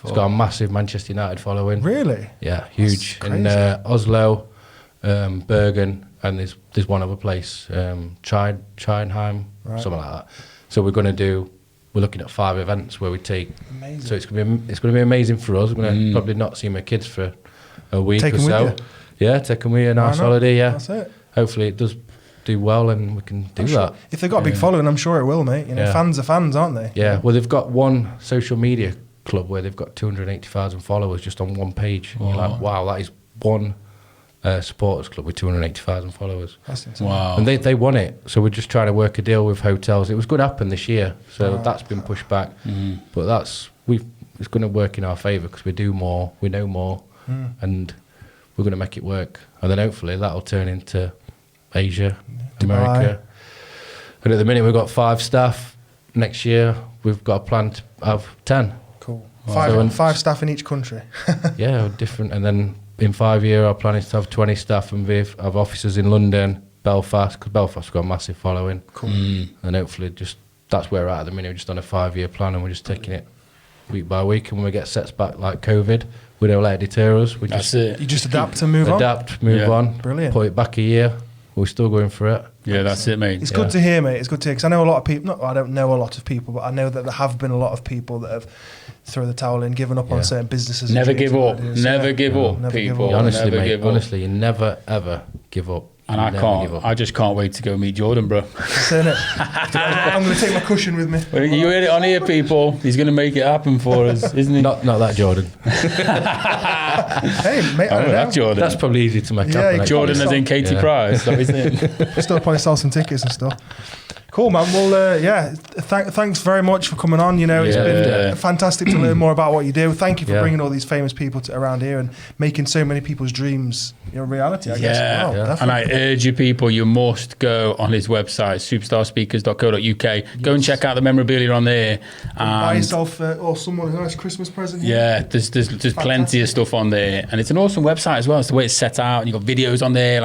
It's got a massive Manchester United following. Really? Yeah, huge. In Oslo, Bergen, and there's one other place, Trondheim, something like that. So we're looking at 5 events where we take. Amazing. So it's going to be amazing for us. We're going to probably not see my kids for a week or so. With you. Yeah, take them with you, a nice holiday. Yeah, that's it. Hopefully it does do well, and we can do that. If they've got a big following, I'm sure it will, mate. Fans are fans, aren't they? Yeah. Well, they've got one social media club where they've got 280,000 followers just on one page. And you're like, wow, that is one supporters club with 280,000 followers. That's insane. Wow. And they won it. So we're just trying to work a deal with hotels. It was going to happen this year, so that's been pushed back. But it's going to work in our favour, because we do more, we know more, and we're going to make it work. And then hopefully that'll turn into Asia, America. And at the minute we've got 5 staff. Next year we've got a plan to have 10. Cool. Wow. 5 staff in each country. Yeah, different. And then in 5 years our plan is to have 20 staff and have offices in London, Belfast, because Belfast's got a massive following. Cool. And hopefully that's where we're at the minute. We're just on a 5-year plan, and we're just taking it week by week. And when we get sets back like COVID, we don't let it deter us. You just adapt and move on. On. Brilliant. Put it back a year. We're still going for it. Yeah, that's it, mate. It's good to hear, mate. It's good to hear, because I know a lot of people. I don't know a lot of people, but I know that there have been a lot of people that have thrown the towel in, given up on certain businesses. Never give up. Never give up, people. Honestly, mate. Honestly, you never ever give up. And I just can't wait to go meet Jordan, bro. Saying it. I'm going to take my cushion with me. Well, you heard it on here, people. He's going to make it happen for us, isn't he? Not that Jordan. Hey, mate, I don't know. That Jordan. That's probably easy to make happen. Jordan as in Katie Price, isn't it? Still probably sell some tickets and stuff. Cool, man. Well, thanks very much for coming on. It's been fantastic to learn more about what you do. Thank you for bringing all these famous people around here and making so many people's dreams reality, I guess. Wow, and I urge you people, you must go on his website, superstarspeakers.co.uk. Go and check out the memorabilia on there. Buy yourself or someone a nice Christmas present. Yeah, there's plenty of stuff on there. And it's an awesome website as well. It's the way it's set out. You've got videos on there,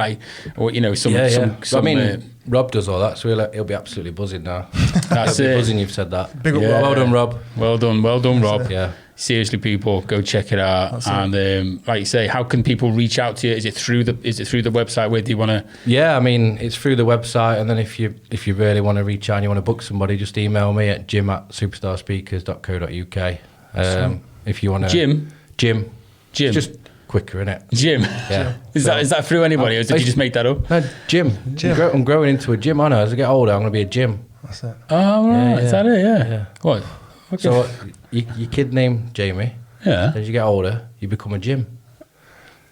some Rob does all that, so he'll be absolutely buzzing now. That's he'll it. Be buzzing you've said that. Big up, Well done, Rob. Well done, Rob. Yeah. Seriously, people, go check it out. And like you say, how can people reach out to you? Is it through the website? Where do you want to? Yeah, I mean, it's through the website, and then if you really want to reach out and you want to book somebody, just email me at jim@superstarspeakers.co.uk. If you want to Jim. Just quicker, innit? Jim. Yeah. Is that through anybody, or did you just make that up? No, Jim. I'm growing into a Jim. I know. As I get older, I'm going to be a Jim. That's it. Oh, right. Yeah. Is that it? Yeah. What? Okay. So your kid named Jamie. Yeah. As you get older, you become a Jim.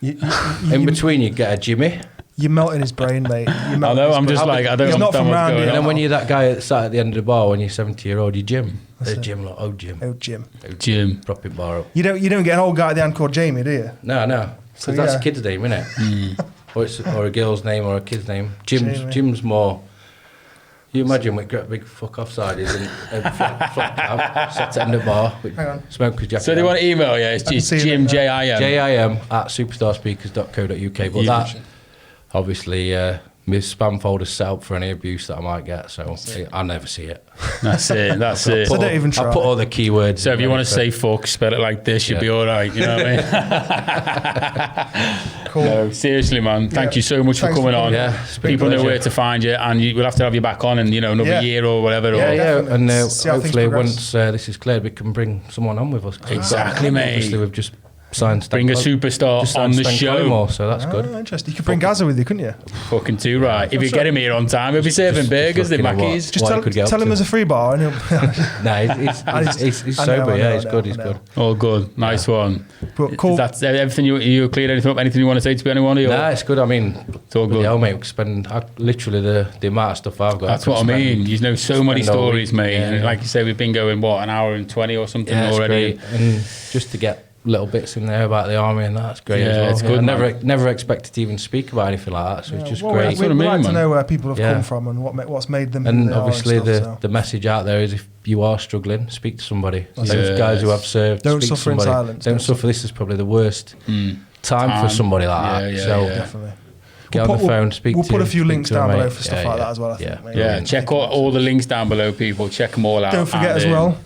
In between, you get a Jimmy. You're melting his brain, mate. I know. I'm just like, I don't understand what's going on. And then when you're that guy that sat at the end of the bar when you're 70-year-old, you're Jim. There's Jim, like, Jim. Jim. Prop it bar up. You don't get an old guy at the end called Jamie, do you? No. So that's a kid's name, isn't it? Or a girl's name or a kid's name. Jim's more. You imagine with big fuck off sides and flat cap, sat at the bar, smoker's jacket. So they want to email you? It's Jim, J-I-M. J-I-M @superstarspeakers.co.uk. But that, obviously, my spam folder's set up for any abuse that I might get, so I'll never see it. That's it. So don't even try. I put all the keywords. So if you want to say fuck, spell it like this, you'll be all right. You know what I mean? Cool. No, seriously, man. Thank you so much for coming on. Yeah, people know where to find you, and we'll have to have you back on in another year or whatever. And hopefully once this is cleared, we can bring someone on with us. Exactly, mate. Obviously, we've just signed. Bring a superstar on the show. So that's good. Interesting. You could bring Gaza with you, couldn't you? Fucking too right. If you get him here on time, he'll be serving burgers, the Mackies. Just tell him there's a free bar, and he'll. He's sober. Yeah, he's good. He's good. All good. Nice one. But cool. That's everything. You cleared anything up? Anything you want to say to anyone? Nah, it's good. I mean, it's all good. Yeah, mate. Spend literally the amount of stuff I've got. That's what I mean. You know, so many stories, mate. And like you say, we've been going an hour and 20 or something already. Great. And just to get little bits in there about the army, and that's great as well. It's good. I never expected to even speak about anything like that, so it's just great. We'd like to know where people have come from and what's made them. And obviously the message out there is, if you are struggling, speak to somebody. Those guys who have served, don't suffer in silence. Don't suffer. This is probably the worst time for somebody like that. So definitely. Get on the phone, speak to. We'll put a few links down below for stuff like that as well. I think. Check all the links down below, people. Check them all out. Don't forget as well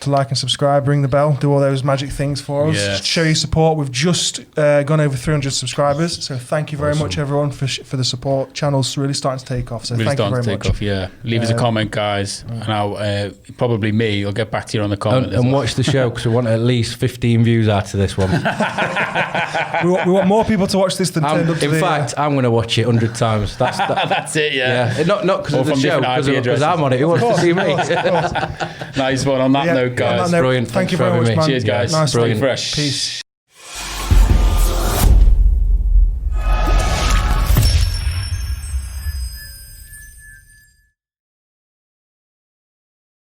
to like and subscribe, ring the bell, do all those magic things for us, show your support. We've just gone over 300 subscribers, so thank you very much everyone for the support. Channel's really starting to take off, so thank you very much. Leave us a comment, guys, and I'll probably me. I'll get back to you on the comment and watch the show, because we want at least 15 views out of this one. we want more people to watch this than turned up to in fact, I'm going to watch it 100 times. That's it. Not because of the show, because I'm on it. Who wants to see me? Nice one. On that note, guys. Brilliant. Thank you very much, man. Cheers, guys. Nice. Stay fresh. Peace.